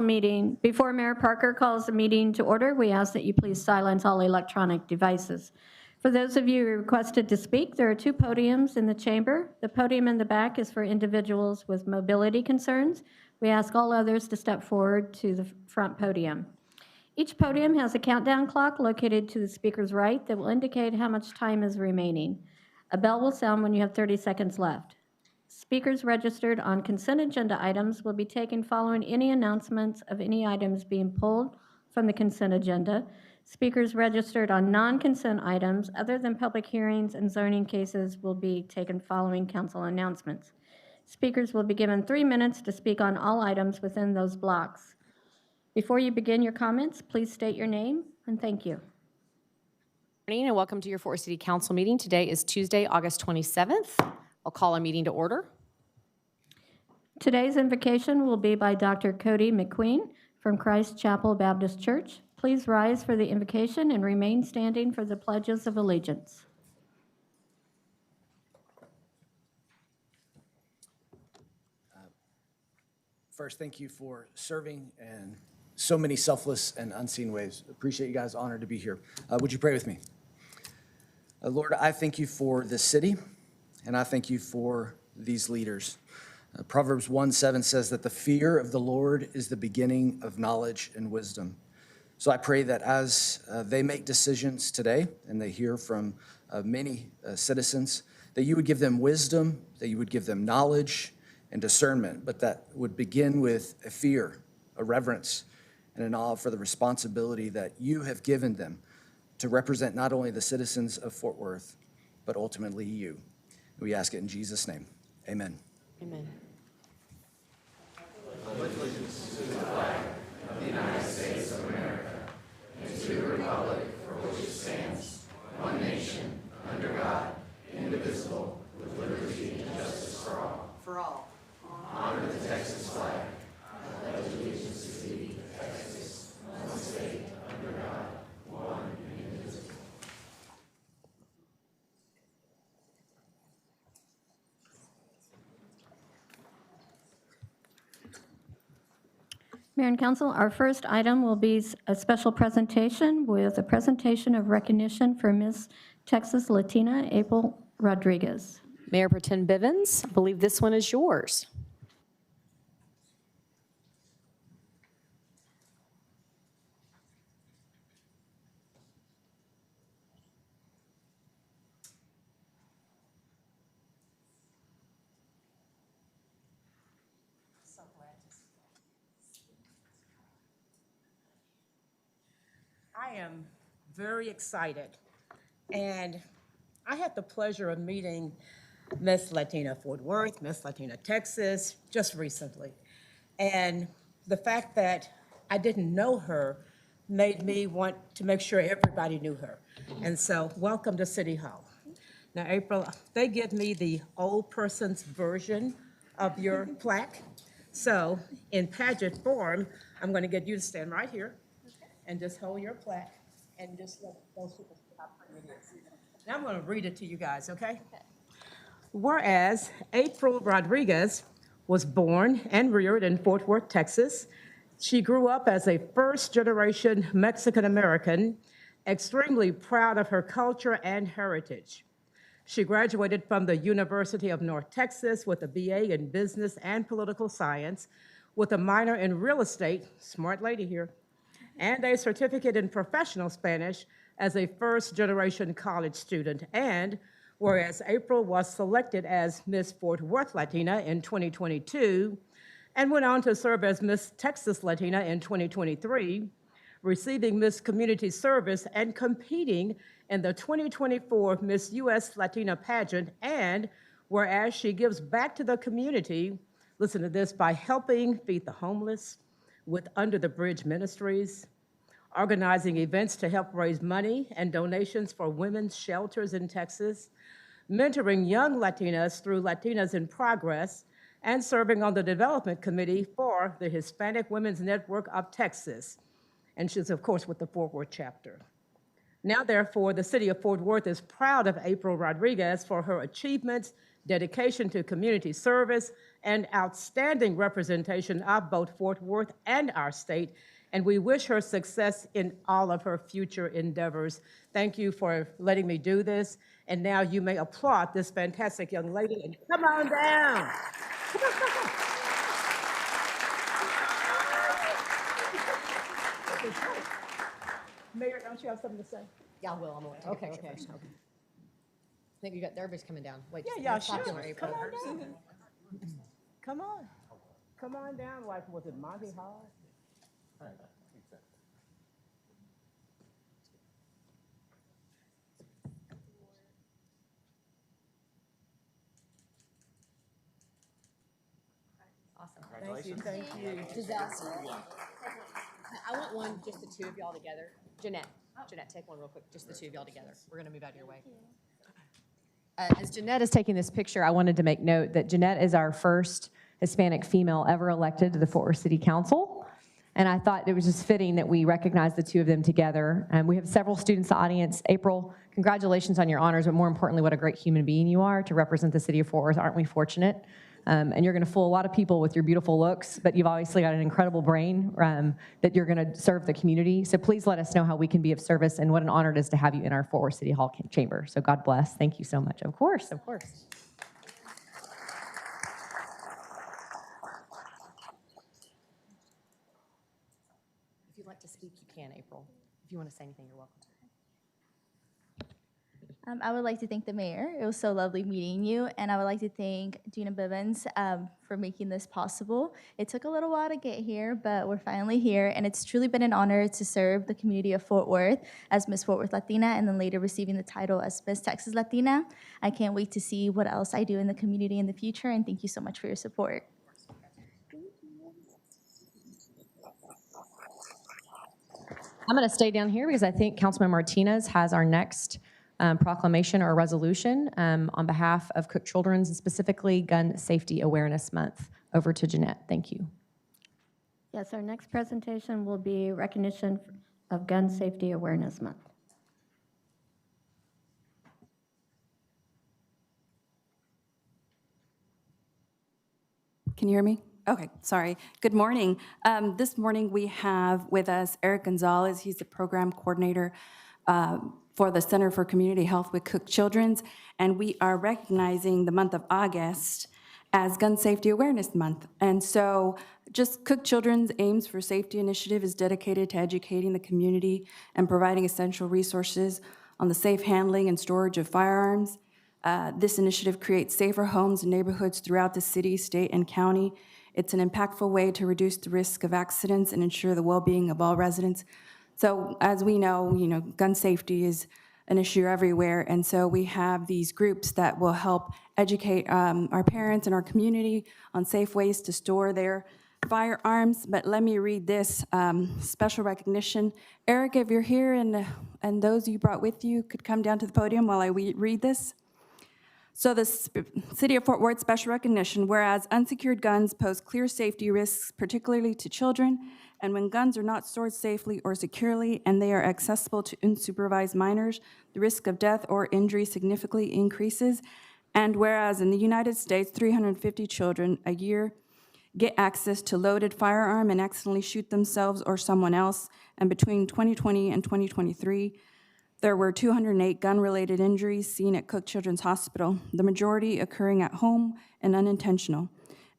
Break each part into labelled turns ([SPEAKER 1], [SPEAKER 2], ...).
[SPEAKER 1] meeting. Before Mayor Parker calls the meeting to order, we ask that you please silence all electronic devices. For those of you who requested to speak, there are 2 podiums in the chamber. The podium in the back is for individuals with mobility concerns. We ask all others to step forward to the front podium. Each podium has a countdown clock located to the speaker's right that will indicate how much time is remaining. A bell will sound when you have 30 seconds left. Speakers registered on consent agenda items will be taken following any announcements of any items being pulled from the consent agenda. Speakers registered on non-consent items other than public hearings and zoning cases will be taken following council announcements. Speakers will be given 3 minutes to speak on all items within those blocks. Before you begin your comments, please state your name and thank you.
[SPEAKER 2] Good morning and welcome to your Fort Worth City Council meeting. Today is Tuesday, August 27th. I'll call a meeting to order.
[SPEAKER 1] Today's invocation will be by Dr. Cody McQueen from Christ Chapel Baptist Church. Please rise for the invocation and remain standing for the pledges of allegiance.
[SPEAKER 3] First, thank you for serving in so many selfless and unseen ways. Appreciate you guys, honored to be here. Would you pray with me? Lord, I thank you for this city, and I thank you for these leaders. Proverbs 1:7 says that the fear of the Lord is the beginning of knowledge and wisdom. So I pray that as they make decisions today and they hear from many citizens, that you would give them wisdom, that you would give them knowledge and discernment, but that would begin with a fear, a reverence, and an awe for the responsibility that you have given them to represent not only the citizens of Fort Worth, but ultimately you. We ask it in Jesus' name. Amen.
[SPEAKER 2] Amen.
[SPEAKER 4] Allegiance to the flag of the United States of America and to the republic for which it stands, one nation, under God, indivisible, with liberty and justice for all.
[SPEAKER 2] For all.
[SPEAKER 4] Honor the Texas flag. I pledge allegiance to thee, Texas, one state, under God, one and indivisible.
[SPEAKER 1] Mayor and Council, our first item will be a special presentation with a presentation of recognition for Miss Texas Latina April Rodriguez.
[SPEAKER 2] Mayor Pro Tem Bivens, I believe this one is yours.
[SPEAKER 5] I am very excited, and I had the pleasure of meeting Miss Latina Fort Worth, Miss Latina Texas just recently, and the fact that I didn't know her made me want to make sure everybody knew her. And so welcome to City Hall. Now, April, they give me the old person's version of your plaque. So in pageant form, I'm going to get you to stand right here and just hold your plaque and just let those people see how pretty it is. Now I'm going to read it to you guys, okay? Whereas April Rodriguez was born and reared in Fort Worth, Texas. She grew up as a first-generation Mexican-American, extremely proud of her culture and heritage. She graduated from the University of North Texas with a BA in Business and Political Science, with a minor in real estate, smart lady here, and a certificate in professional Spanish as a first-generation college student. And whereas April was selected as Miss Fort Worth Latina in 2022 and went on to serve as Miss Texas Latina in 2023, receiving Miss Community Service and competing in the 2024 Miss US Latina pageant, and whereas she gives back to the community, listen to this, by helping feed the homeless, with Under the Bridge Ministries, organizing events to help raise money and donations for women's shelters in Texas, mentoring young Latinas through Latinas in Progress, and serving on the development committee for the Hispanic Women's Network of Texas. And she's, of course, with the Fort Worth chapter. Now, therefore, the city of Fort Worth is proud of April Rodriguez for her achievements dedication to community service, and outstanding representation of both Fort Worth and our state. And we wish her success in all of her future endeavors. Thank you for letting me do this. And now you may applaud this fantastic young lady and come on down. Mayor, don't you have something to say?
[SPEAKER 2] Yeah, I will. I'm going to take a picture first. Okay. I think everybody's coming down. Wait, just
[SPEAKER 5] Yeah,
[SPEAKER 2] most
[SPEAKER 5] sure.
[SPEAKER 2] popular April.
[SPEAKER 5] Come on down. Come on. Come on down, like, was it Monty Hall?
[SPEAKER 2] Awesome.
[SPEAKER 5] Thank you, thank you.
[SPEAKER 2] Giselle, I want one, just the two of y'all together. Jeanette, take one real quick, just the two of y'all together. We're going to move out of your way. As Jeanette is taking this picture, I wanted to make note that Jeanette is our first Hispanic female ever elected to the Fort Worth City Council. And I thought it was just fitting that we recognize the two of them together. We have several students in the audience. April, congratulations on your honors, but more importantly, what a great human being you are to represent the city of Fort Worth. Aren't we fortunate? And you're going to fool a lot of people with your beautiful looks, but you've obviously got an incredible brain that you're going to serve the community. So please let us know how we can be of service, and what an honor it is to have you in our Fort Worth City Hall chamber. So God bless. Thank you so much. Of course, of course. If you'd like to speak, you can, April. If you want to say anything, you're welcome.
[SPEAKER 6] I would like to thank the mayor. It was so lovely meeting you. And I would like to thank Gina Bivens for making this possible. It took a little while to get here, but we're finally here. And it's truly been an honor to serve the community of Fort Worth as Miss Fort Worth Latina, and then later receiving the title as Miss Texas Latina. I can't wait to see what else I do in the community in the future. And thank you so much for your support.
[SPEAKER 2] I'm going to stay down here because I think Councilman Martinez has our next proclamation or resolution on behalf of Cook Children's, and specifically Gun Safety Awareness Month. Over to Jeanette. Thank you.
[SPEAKER 1] Yes, our next presentation will be recognition of Gun Safety Awareness Month.
[SPEAKER 7] Can you hear me? Okay, sorry. Good morning. This morning we have with us Eric Gonzalez. He's the program coordinator for the Center for Community Health with Cook Children's, and we are recognizing the month of August as Gun Safety Awareness Month. And so just Cook Children's Aims for Safety initiative is dedicated to educating the community and providing essential resources on the safe handling and storage of firearms. This initiative creates safer homes and neighborhoods throughout the city, state, and county. It's an impactful way to reduce the risk of accidents and ensure the well-being of all residents. So as we know, gun safety is an issue everywhere, and so we have these groups that will help educate our parents and our community on safe ways to store their firearms. But let me read this special recognition. Eric, if you're here and those you brought with you could come down to the podium while I read this. So the City of Fort Worth special recognition, whereas unsecured guns pose clear safety risks, particularly to children, and when guns are not stored safely or securely and they are accessible to unsupervised minors, the risk of death or injury significantly increases. And whereas in the United States, 350 children a year get access to loaded firearm and accidentally shoot themselves or someone else, and between 2020 and 2023, there were 208 gun-related injuries seen at Cook Children's Hospital, the majority occurring at home and unintentional.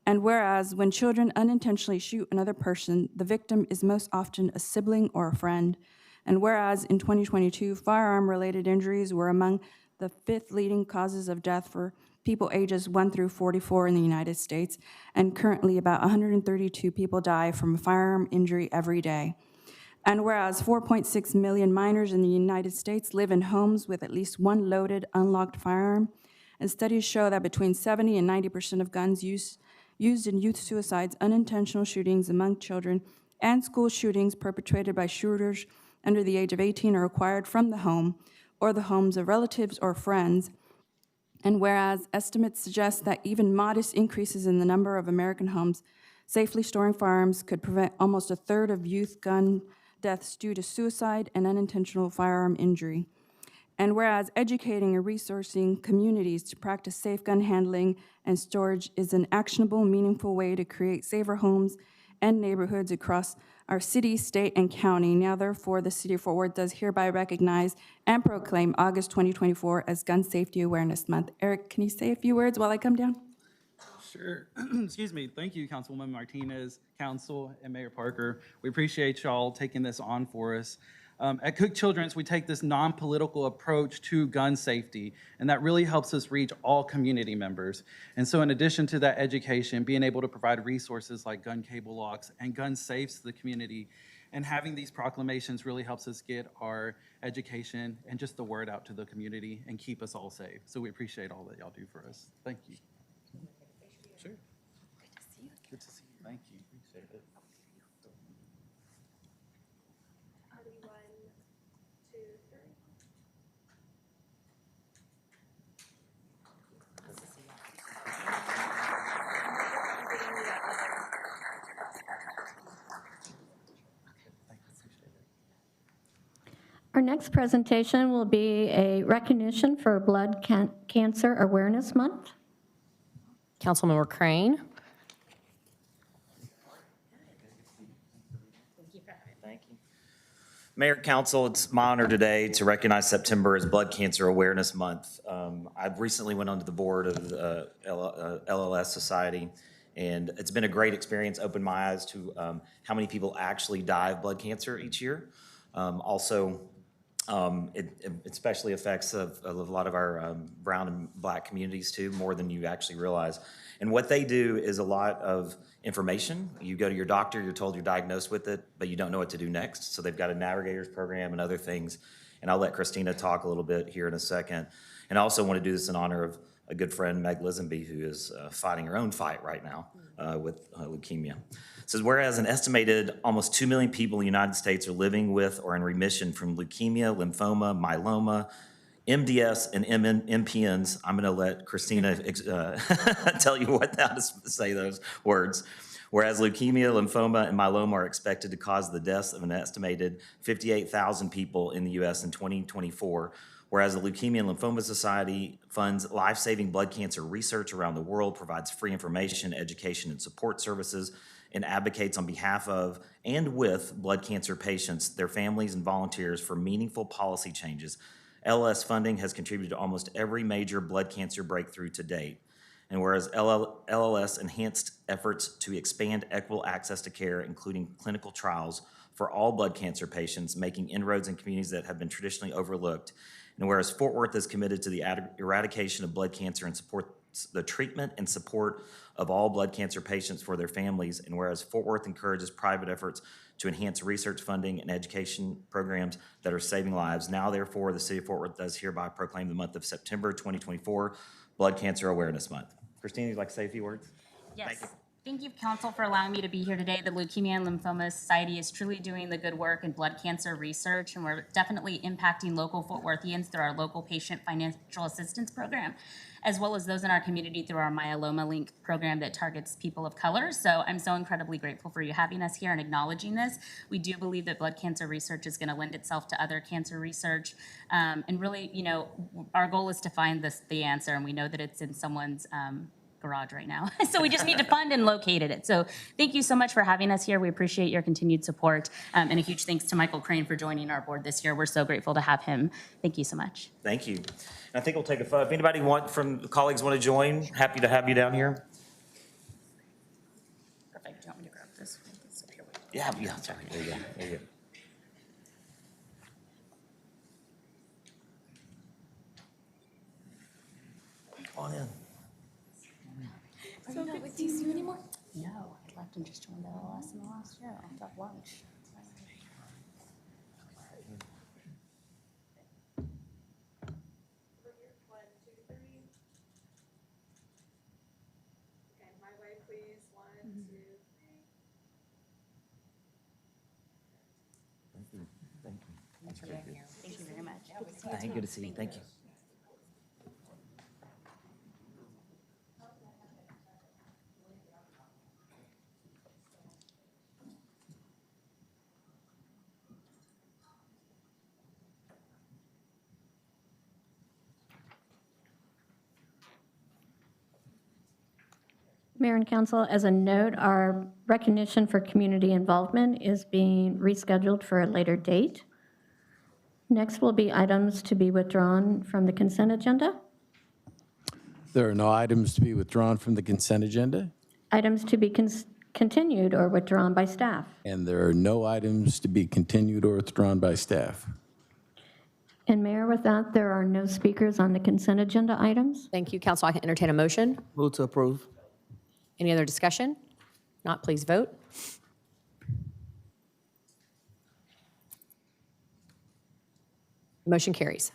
[SPEAKER 7] And whereas when children unintentionally shoot another person, the victim is most often a sibling or a friend. And whereas in 2022, firearm-related injuries were among the 5th leading causes of death for people ages 1 through 44 in the United States, and currently about 132 people die from a firearm injury every day. And whereas 4.6 million minors in the United States live in homes with at least one loaded, unlocked firearm, and studies show that between 70 and 90% of guns used in youth suicides, unintentional shootings among children, and school shootings perpetrated by shooters under the age of 18 are acquired from the home or the homes of relatives or friends. And whereas estimates suggest that even modest increases in the number of American homes safely storing firearms could prevent almost a third of youth gun deaths due to suicide and unintentional firearm injury. And whereas educating and resourcing communities to practice safe gun handling and storage is an actionable, meaningful way to create safer homes and neighborhoods across our city, state, and county. Now therefore, the City of Fort Worth does hereby recognize and proclaim August 2024 as Gun Safety Awareness Month. Eric, can you say a few words while I come down?
[SPEAKER 8] Sure. Excuse me. Thank you, Councilwoman Martinez, Council, and Mayor Parker. We appreciate y'all taking this on for us. At Cook Children's, we take this non-political approach to gun safety, and that really helps us reach all community members. And so in addition to that education, being able to provide resources like gun cable locks and gun safes to the community, and having these proclamations really helps us get our education and just the word out to the community and keep us all safe. So we appreciate all that y'all do for us. Thank you. Sure. Good to see you. Thank you. Appreciate it.
[SPEAKER 1] Our next presentation will be a recognition for Blood Cancer Awareness Month.
[SPEAKER 2] Councilmember Crane.
[SPEAKER 9] Mayor, Council, it's my honor today to recognize September as Blood Cancer Awareness Month. I've recently went onto the board of the LLS Society, and it's been a great experience, opened my eyes to how many people actually die of blood cancer each year. It especially affects a lot of our brown and black communities too, more than you actually realize. And what they do is a lot of information. You go to your doctor, you're told you're diagnosed with it, but you don't know what to do next. So they've got a navigators program and other things. And I'll let Christina talk a little bit here in a second. And I also want to do this in honor of a good friend, Meg Lisenby, who is fighting her own fight right now with leukemia. It says, whereas an estimated almost 2 million people in the United States are living with or in remission from leukemia, lymphoma, myeloma, MDS, and MPNs. I'm going to let Christina tell you how to say those words. Whereas leukemia, lymphoma, and myeloma are expected to cause the deaths of an estimated 58,000 people in the U.S. in 2024, whereas the Leukemia and Lymphoma Society funds life-saving blood cancer research around the world, provides free information, education, and support services, and advocates on behalf of and with blood cancer patients, their families, and volunteers for meaningful policy changes. LLS funding has contributed to almost every major blood cancer breakthrough to date. And whereas LLS enhanced efforts to expand equitable access to care, including clinical trials for all blood cancer patients, making inroads in communities that have been traditionally overlooked. And whereas Fort Worth is committed to the eradication of blood cancer and supports the treatment and support of all blood cancer patients for their families, and whereas Fort Worth encourages private efforts to enhance research funding and education programs that are saving lives, now therefore the City of Fort Worth does hereby proclaim the month of September 2024 Blood Cancer Awareness Month. Christina, you'd like to say a few words?
[SPEAKER 10] Yes.
[SPEAKER 9] Thank you.
[SPEAKER 10] Thank you, Council, for allowing me to be here today. The Leukemia and Lymphoma Society is truly doing the good work in blood cancer research, and we're definitely impacting local Fort Worthians through our local patient financial assistance program, as well as those in our community through our Myeloma Link program that targets people of color. So I'm so incredibly grateful for you having us here and acknowledging this. We do believe that blood cancer research is going to lend itself to other cancer research. And really, you know, our goal is to find the answer, and we know that it's in someone's garage right now. So we just need to fund and locate it. So thank you so much for having us here. We appreciate your continued support. And a huge thanks to Michael Crane for joining our board this year. We're so grateful to have him. Thank you so much.
[SPEAKER 9] Thank you. And I think we'll take a photo. If anybody from the colleagues want to join, happy to have you down here.
[SPEAKER 10] Perfect. Do you want me to grab this? It's up here.
[SPEAKER 9] Yeah, sorry. There you go. There you go. Come on in.
[SPEAKER 10] Are you not with TCU anymore? No, I left and just joined LLS in the last year. I got lunch. Thanks for being here. Thank you very much.
[SPEAKER 9] Good to see you. Thank you.
[SPEAKER 1] Mayor and Council, as a note, our recognition for community involvement is being rescheduled for a later date. Next will be items to be withdrawn from the consent agenda,
[SPEAKER 11] There are no items to be withdrawn from the consent agenda,
[SPEAKER 1] items to be continued or withdrawn by staff.
[SPEAKER 11] and there are no items to be continued or withdrawn by staff.
[SPEAKER 1] And Mayor, with that, there are no speakers on the consent agenda items.
[SPEAKER 2] Thank you, council. I can entertain a motion.
[SPEAKER 12] Move to approve.
[SPEAKER 2] Any other discussion? Not, please vote. Motion carries.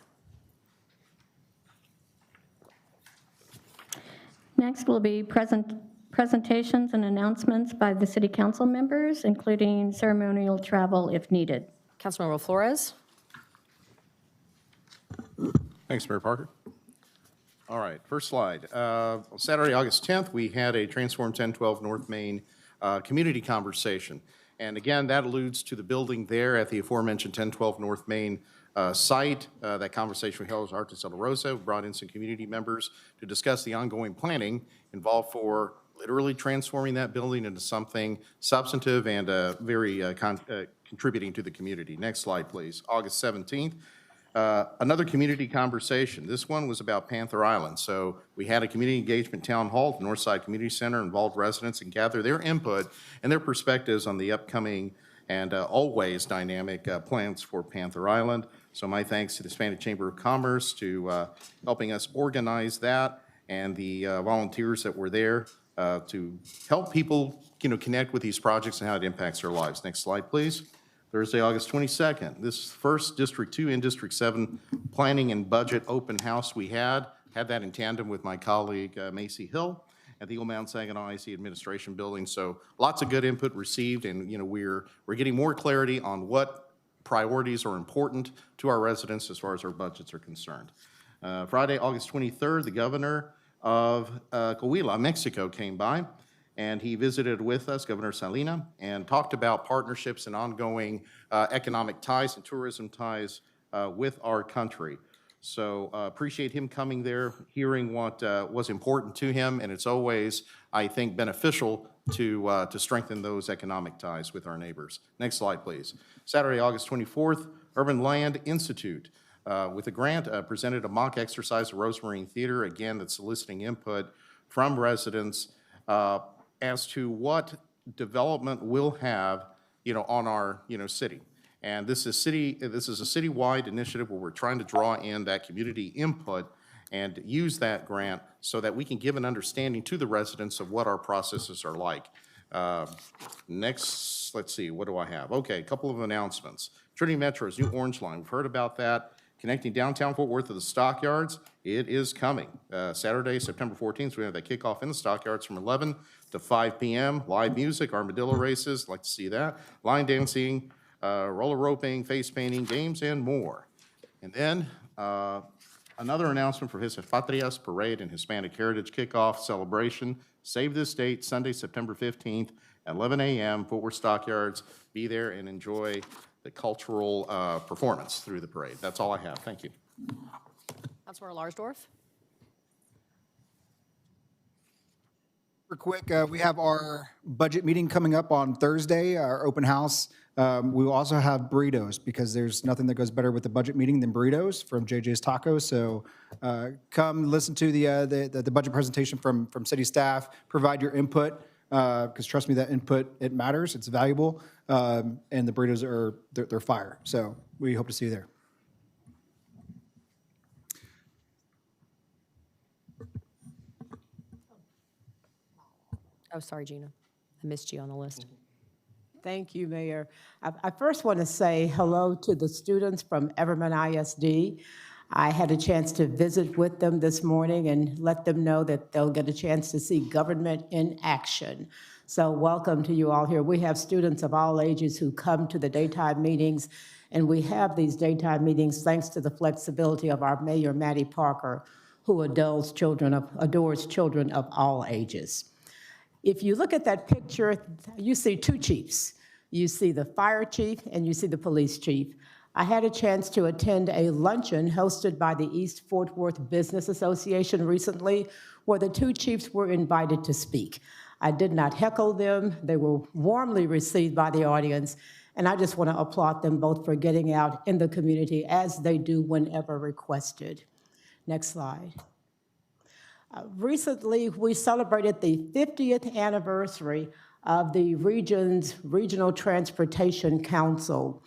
[SPEAKER 1] Next will be presentations and announcements by the city council members, including ceremonial travel if needed.
[SPEAKER 2] Councilmember Flores?
[SPEAKER 13] Thanks, Mayor Parker. All right, first slide. On Saturday, August 10th, we had a Transform 1012 North Main community conversation. And again, that alludes to the building there at the aforementioned 1012 North Main site. That conversation we held with Artis de la Rosa, brought in some community members to discuss the ongoing planning involved for literally transforming that building into something substantive and very contributing to the community. Next slide, please. August 17th. Another community conversation. This one was about Panther Island. So we had a community engagement town hall at the Northside Community Center, involved residents and gather their input and their perspectives on the upcoming and always dynamic plans for Panther Island. So my thanks to the Hispanic Chamber of Commerce to helping us organize that, and the volunteers that were there to help people, connect with these projects and how it impacts their lives. Next slide, please. Thursday, August 22nd, this first District 2 and District 7 planning and budget open house we had that in tandem with my colleague Macy Hill at the Old Mount Saginaw IC Administration Building. So lots of good input received, and we're getting more clarity on what priorities are important to our residents as far as our budgets are concerned. Friday, August 23rd, the governor of Coahuila, Mexico, came by, and he visited with us, Governor Salina, and talked about partnerships and ongoing economic ties and tourism ties with our country. So appreciate him coming there, hearing what was important to him, and it's always, I think, beneficial to strengthen those economic ties with our neighbors. Next slide, please. Saturday, August 24th, Urban Land Institute, with a grant, presented a mock exercise at Rosemarine Theater, again, that's soliciting input from residents as to what development we'll have, on our, city. And this is a citywide initiative where we're trying to draw in that community input and use that grant so that we can give an understanding to the residents of what our processes are like. Next, let's see, what do I have? Okay, a couple of announcements. Trinity Metro's new Orange Line, we've heard about that. Connecting downtown Fort Worth to the Stockyards, it is coming. Saturday, September 14th, we have that kickoff in the Stockyards from 11 to 5 p.m. Live music, armadillo races, like to see that. Line dancing, roller roping, face painting, games, and more. And then another announcement for His Patrias Parade and Hispanic Heritage Kickoff Celebration. Save this date, Sunday, September 15th at 11 a.m., Fort Worth Stockyards. Be there and enjoy the cultural performance through the parade. That's all I have. Thank you.
[SPEAKER 2] Councilmember Larsdorf?
[SPEAKER 14] Real quick, we have our budget meeting coming up on Thursday, our open house. We will also have burritos, because there's nothing that goes better with the budget meeting than burritos from JJ's Tacos. So come listen to the budget presentation from city staff, provide your input, because trust me, that input, it matters, it's valuable, and the burritos they're fire. So we hope to see you there.
[SPEAKER 2] Oh, sorry, Gina. I missed you on the list.
[SPEAKER 5] Thank you, Mayor. I first want to say hello to the students from Everman ISD. I had a chance to visit with them this morning and let them know that they'll get a chance to see government in action. So welcome to you all here. We have students of all ages who come to the daytime meetings, and we have these daytime meetings thanks to the flexibility of our Mayor, Mattie Parker, who adores children of all ages. If you look at that picture, you see two chiefs. You see the fire chief and you see the police chief. I had a chance to attend a luncheon hosted by the East Fort Worth Business Association recently, where the two chiefs were invited to speak. I did not heckle them. They were warmly received by the audience, and I just want to applaud them both for getting out in the community as they do whenever requested. Next slide. Recently, we celebrated the 50th anniversary of the region's Regional Transportation Council.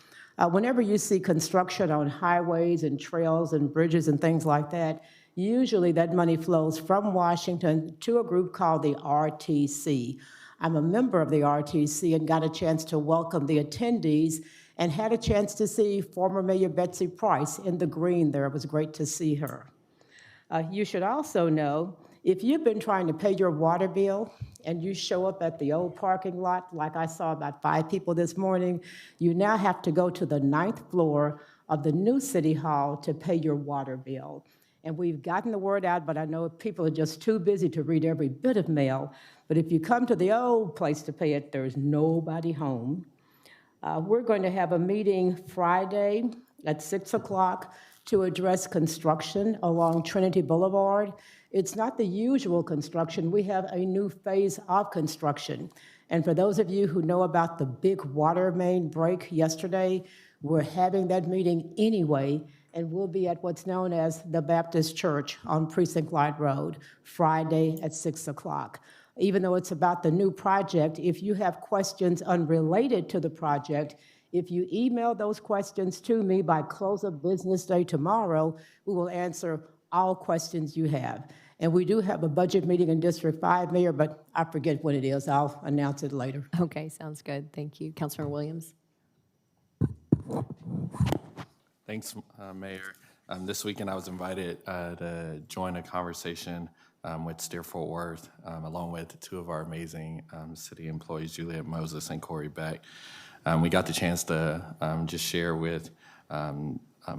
[SPEAKER 5] Whenever you see construction on highways and trails and bridges and things like that, usually that money flows from Washington to a group called the RTC. I'm a member of the RTC and got a chance to welcome the attendees and had a chance to see former Mayor Betsy Price in the green there. It was great to see her. You should also know, if you've been trying to pay your water bill and you show up at the old parking lot, like I saw about 5 people this morning, you now have to go to the 9th floor of the new City Hall to pay your water bill. And we've gotten the word out, but I know people are just too busy to read every bit of mail. But if you come to the old place to pay it, there's nobody home. We're going to have a meeting Friday at 6 o'clock to address construction along Trinity Boulevard. It's not the usual construction. We have a new phase of construction. And for those of you who know about the big water main break yesterday, we're having that meeting anyway, and we'll be at what's known as the Baptist Church on Precinct Line Road, Friday at 6 o'clock. Even though it's about the new project, if you have questions unrelated to the project, if you email those questions to me by close of business day tomorrow, we will answer all questions you have. And we do have a budget meeting in District 5, Mayor, but I forget what it is. I'll announce it later.
[SPEAKER 2] Okay, sounds good. Thank you. Councilmember Williams.
[SPEAKER 12] Thanks, Mayor. This weekend I was invited to join a conversation with Steer Fort Worth, along with 2 of our amazing city employees, Juliet Moses and Corey Beck. We got the chance to just share with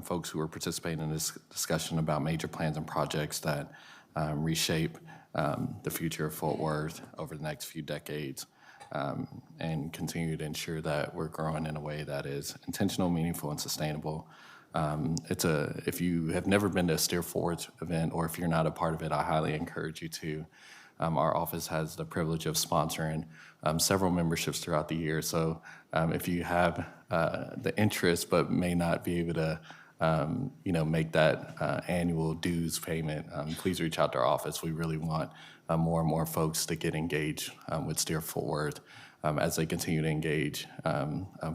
[SPEAKER 12] folks who were participating in this discussion about major plans and projects that reshape the future of Fort Worth over the next few decades, and continue to ensure that we're growing in a way that is intentional, meaningful, and sustainable. If you have never been to a Steer Fort Worth event, or if you're not a part of it, I highly encourage you to. Our office has the privilege of sponsoring several memberships throughout the year. So if you have the interest but may not be able to make that annual dues payment, please reach out to our office. We really want more and more folks to get engaged with Steer Fort Worth as they continue to engage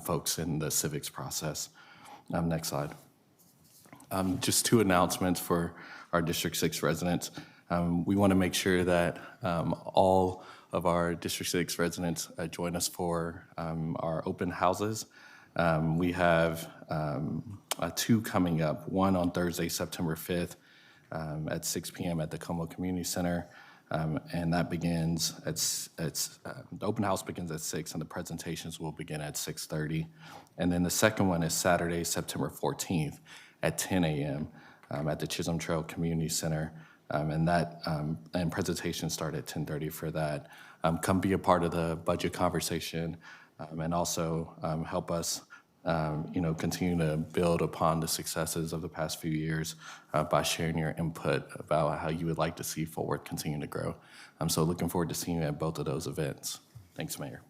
[SPEAKER 12] folks in the civics process. Next slide. Just 2 announcements for our District 6 residents. We want to make sure that all of our District 6 residents join us for our open houses. We have 2 coming up, one on Thursday, September 5th at 6 p.m. at the Como Community Center. And that begins the open house begins at 6 and the presentations will begin at 6:30. And then the second one is Saturday, September 14th at 10 a.m. At the Chisholm Trail Community Center. And presentations start at 10:30 for that. Come be a part of the budget conversation and also help us continue to build upon the successes of the past few years by sharing your input about how you would like to see Fort Worth continue to grow. So looking forward to seeing you at both of those events. Thanks, Mayor.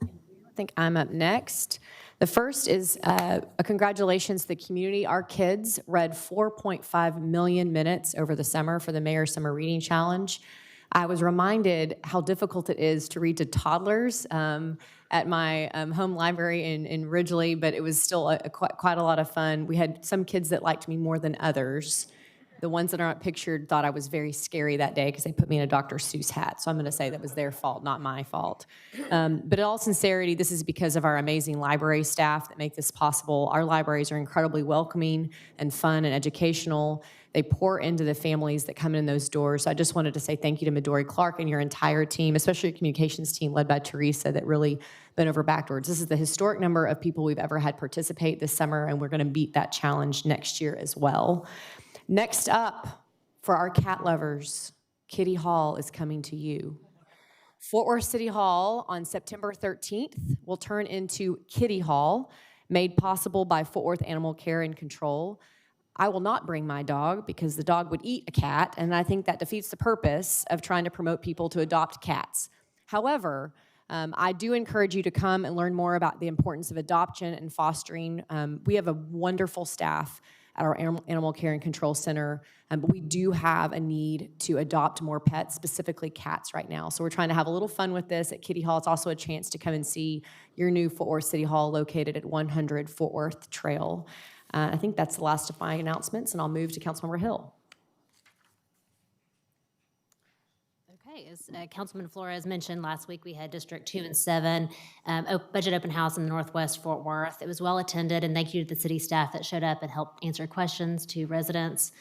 [SPEAKER 2] I think I'm up next. The first is a congratulations to the community. Our kids read 4.5 million minutes over the summer for the Mayor's Summer Reading Challenge. I was reminded how difficult it is to read to toddlers at my home library in Ridgely, but it was still quite a lot of fun. We had some kids that liked me more than others. The ones that aren't pictured thought I was very scary that day because they put me in a Dr. Seuss hat. So I'm going to say that was their fault, not my fault. But in all sincerity, this is because of our amazing library staff that make this possible. Our libraries are incredibly welcoming and fun and educational. They pour into the families that come in those doors. So I just wanted to say thank you to Midori Clark and your entire team, especially your communications team led by Teresa that really bent over backwards. This is the historic number of people we've ever had participate this summer, and we're going to beat that challenge next year as well. Next up, for our cat lovers, Kitty Hall is coming to you. Fort Worth City Hall on September 13th will turn into Kitty Hall. made possible by Fort Worth Animal Care and Control. I will not bring my dog because the dog would eat a cat, and I think that defeats the purpose of trying to promote people to adopt cats. However, I do encourage you to come and learn more about the importance of adoption and fostering. We have a wonderful staff at our Animal Care and Control Center, but we do have a need to adopt more pets, specifically cats right now. So we're trying to have a little fun with this at Kitty Hall. It's also a chance to come and see your new Fort Worth City Hall located at 100 Fort Worth Trail. I think that's the last of my announcements, and I'll move to Councilmember Hill.
[SPEAKER 15] Okay, as Councilman Flores mentioned, last week we had District 2 and 7 budget open house in Northwest Fort Worth. It was well attended, and thank you to the city staff that showed up and helped answer questions to residents.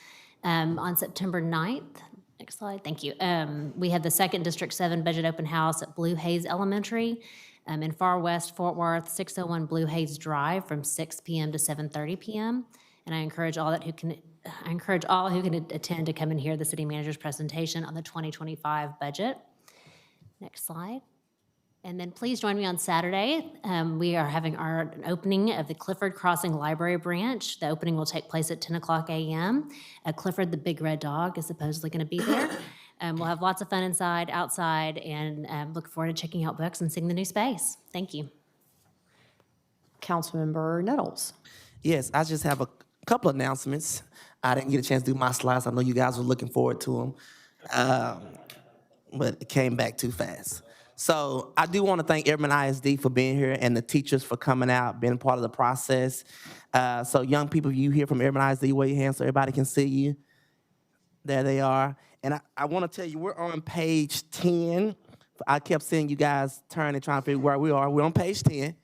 [SPEAKER 15] On September 9th, next slide, thank you. We had the second District 7 budget open house at Blue Haze Elementary in Far West Fort Worth, 601 Blue Haze Drive from 6 p.m. to 7:30 p.m. And I encourage all who can attend to come and hear the city manager's presentation on the 2025 budget. Next slide. And then please join me on Saturday. We are having our opening of the Clifford Crossing Library branch. The opening will take place at 10 o'clock a.m. Clifford, the big red dog, is supposedly going to be there. We'll have lots of fun inside, outside, and look forward to checking out books and seeing the new space. Thank you.
[SPEAKER 2] Councilmember Nettles.
[SPEAKER 16] Yes, I just have a couple announcements. I didn't get a chance to do my slides. I know you guys were looking forward to them, but it came back too fast. So I do want to thank Airman ISD for being here and the teachers for coming out, being part of the process. So young people, you here from Airman ISD, wave your hands so everybody can see you. There they are. And I want to tell you, we're on page 10. I kept seeing you guys turn and trying to figure where we are. We're on page 10.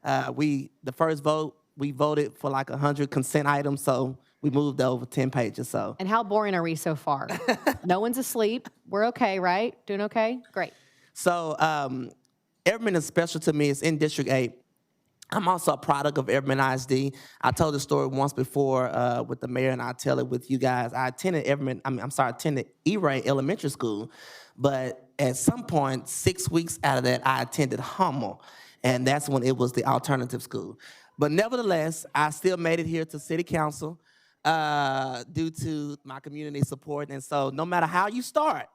[SPEAKER 16] The first vote, we voted for like 100 consent items, so we moved over 10 pages. So.
[SPEAKER 2] And how boring are we so far? No one's asleep. We're okay, right? Doing okay? Great.
[SPEAKER 16] So Everman is special to me. It's in District 8. I'm also a product of Everman ISD. I told the story once before with the mayor, and I'll tell it with you guys. I attended attended E-Ray Elementary School, but at some point, 6 weeks out of that, I attended Hummel, and that's when it was the alternative school. But nevertheless, I still made it here to City Council due to my community support, and so no matter how you start,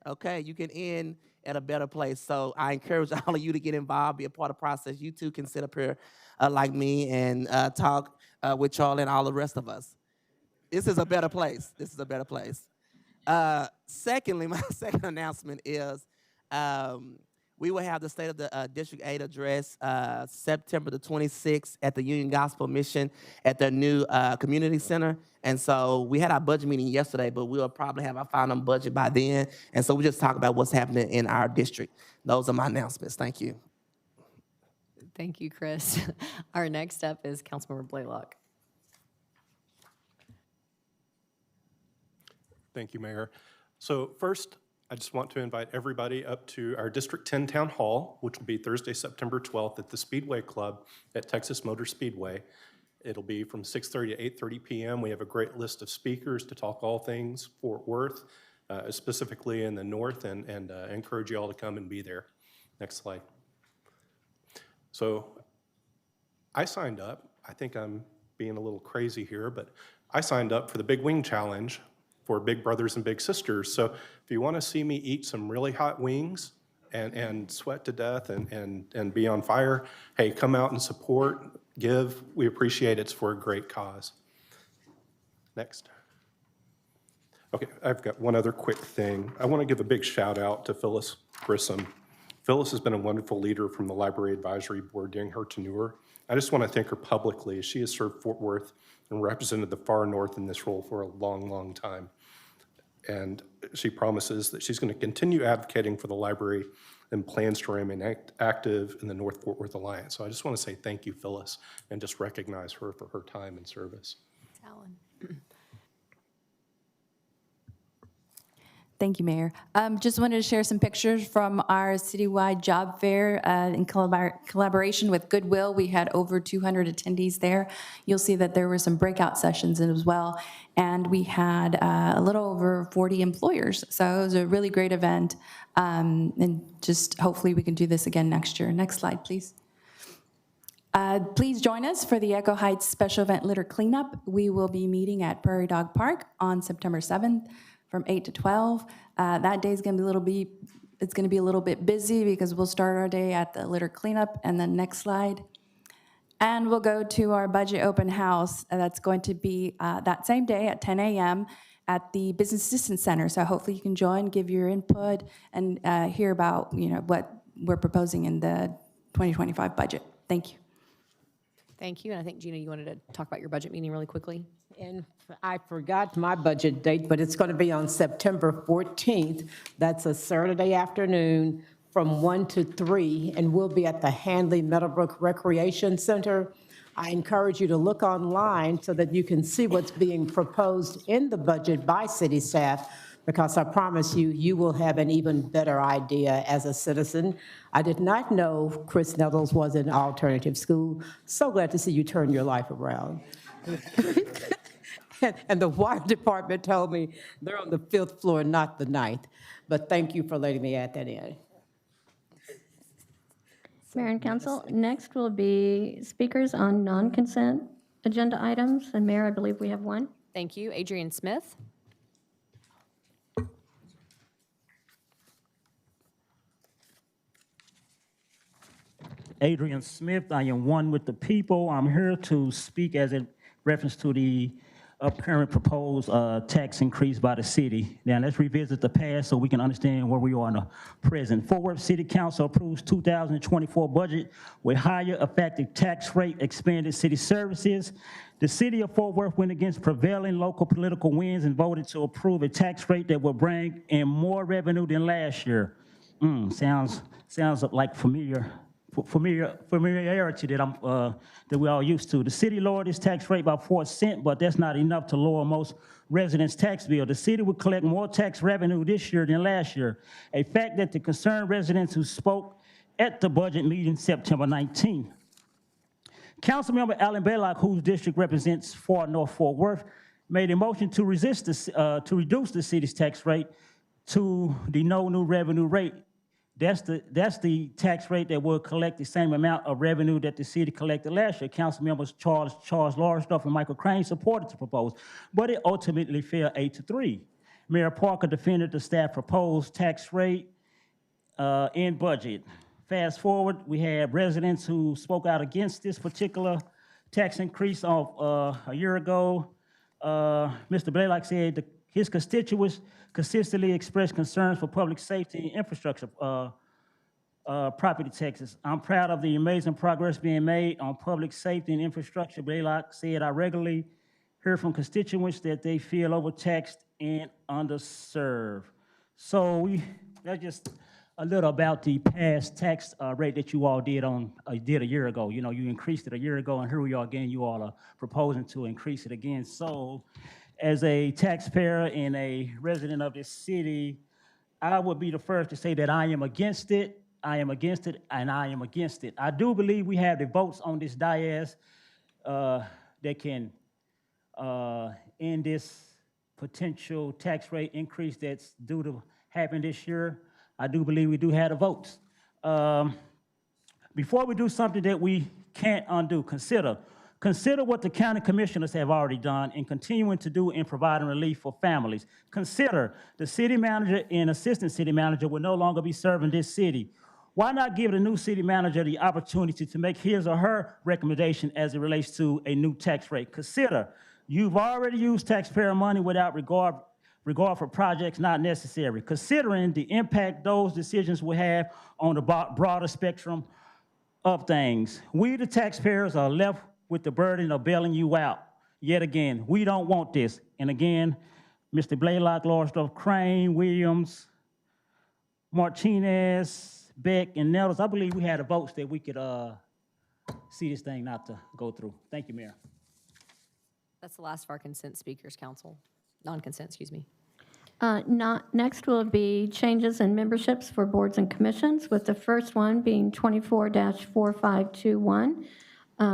[SPEAKER 16] okay, you can end at a better place. So I encourage all of you to get involved, be a part of the process. You too can sit up here like me and talk with Charlie and all the rest of us. This is a better place. This is a better place. Secondly, my second announcement is we will have the State of the District 8 address September the 26th at the Union Gospel Mission at their new community center. And so we had our budget meeting yesterday, but we'll probably have our final budget by then. And so we just talk about what's happening in our district. Those are my announcements. Thank you.
[SPEAKER 2] Thank you, Chris. Our next up is Councilmember Blaylock.
[SPEAKER 17] Thank you, Mayor. So first, I just want to invite everybody up to our District 10 Town Hall, which will be Thursday, September 12th at the Speedway Club at Texas Motor Speedway. It'll be from 6:30 to 8:30 p.m. We have a great list of speakers to talk all things Fort Worth, specifically in the north, and encourage you all to come and be there. Next slide. So I signed up. I think I'm being a little crazy here, but I signed up for the Big Wing Challenge for Big Brothers and Big Sisters. So if you want to see me eat some really hot wings and sweat to death and be on fire, hey, come out and support, give. We appreciate it. It's for a great cause. Next. Okay, I've got one other quick thing. I want to give a big shout out to Phyllis Grissom. Phyllis has been a wonderful leader from the Library Advisory Board during her tenure. I just want to thank her publicly. She has served Fort Worth and represented the far north in this role for a long, long time. And she promises that she's going to continue advocating for the library and plans to remain active in the North Fort Worth Alliance. So I just want to say thank you, Phyllis, and just recognize her for her time and service.
[SPEAKER 2] Alan.
[SPEAKER 7] Thank you, Mayor. Just wanted to share some pictures from our citywide job fair in collaboration with Goodwill. We had over 200 attendees there. You'll see that there were some breakout sessions as well. And we had a little over 40 employers. So it was a really great event. And just hopefully we can do this again next year. Next slide, please. Please join us for the Echo Heights Special Event Litter Cleanup. We will be meeting at Prairie Dog Park on September 7th from 8 to 12. That day is going to be it's going to be a little bit busy because we'll start our day at the litter cleanup. And then next slide. And we'll go to our budget open house. That's going to be that same day at 10 a.m. at the Business Assistance Center. So hopefully you can join, give your input, and hear about what we're proposing in the 2025 budget. Thank you.
[SPEAKER 2] Thank you. And I think, Gina, you wanted to talk about your budget meeting really quickly?
[SPEAKER 5] And I forgot my budget date, but it's going to be on September 14th. That's a Saturday afternoon from 1 to 3, and we'll be at the Handley Meadowbrook Recreation Center. I encourage you to look online so that you can see what's being proposed in the budget by city staff, because I promise you, you will have an even better idea as a citizen. I did not know Chris Nettles was in alternative school. So glad to see you turn your life around. And the water department told me they're on the 5th floor, not the 9th. But thank you for letting me add that in.
[SPEAKER 1] Mayor and council, next will be speakers on non-consent agenda items. And Mayor, I believe we have one.
[SPEAKER 2] Thank you. Adrian Smith.
[SPEAKER 18] Adrian Smith. I am one with the people. I'm here to speak as in reference to the current proposed tax increase by the city. Now, let's revisit the past so we can understand where we are in the present. Fort Worth City Council approves 2024 budget with higher effective tax rate, expanded city services. The city of Fort Worth went against prevailing local political winds and voted to approve a tax rate that will bring in more revenue than last year. Sounds like familiarity that we're all used to. The city lowered its tax rate by 4 cents, but that's not enough to lower most residents' tax bill. The city would collect more tax revenue this year than last year, a fact that the concerned residents who spoke at the budget meeting September 19. Councilmember Alan Baylock, whose district represents Far North Fort Worth, made a motion to reduce the city's tax rate to the no new revenue rate. That's the tax rate that will collect the same amount of revenue that the city collected last year. Council members Charles Larsdorf and Michael Crane supported the proposal, but it ultimately fell 8-3. Mayor Parker defended the staff proposed tax rate in budget. Fast forward, we have residents who spoke out against this particular tax increase a year ago. Mr. Blaylock said his constituents consistently expressed concerns for public safety and infrastructure property taxes. I'm proud of the amazing progress being made on public safety and infrastructure. Blaylock said, I regularly hear from constituents that they feel overtaxed and underserved. So that's just a little about the past tax rate that you all did a year ago. You know, you increased it a year ago, and here we are again. You all are proposing to increase it again. So, as a taxpayer and a resident of this city, I would be the first to say that I am against it. I am against it, and I am against it. I do believe we have the votes on this dais that can end this potential tax rate increase that's due to happen this year. I do believe we do have the votes. Before we do something that we can't undo, consider what the county commissioners have already done and continuing to do in providing relief for families. Consider the city manager and assistant city manager will no longer be serving this city. Why not give the new city manager the opportunity to make his or her recommendation as it relates to a new tax rate? Consider you've already used taxpayer money without regard for projects not necessary, considering the impact those decisions will have on the broader spectrum of things. We, the taxpayers, are left with the burden of bailing you out. Yet again, we don't want this. And again, Mr. Blaylock, Larsdorf, Crane, Williams, Martinez, Beck, and Nettles, I believe we had the votes that we could see this thing not to go through. Thank you, Mayor.
[SPEAKER 2] That's the last of our consent speakers, council. Non-consent, excuse me.
[SPEAKER 1] Next will be changes in memberships for boards and commissions, with the first one being 24-4521,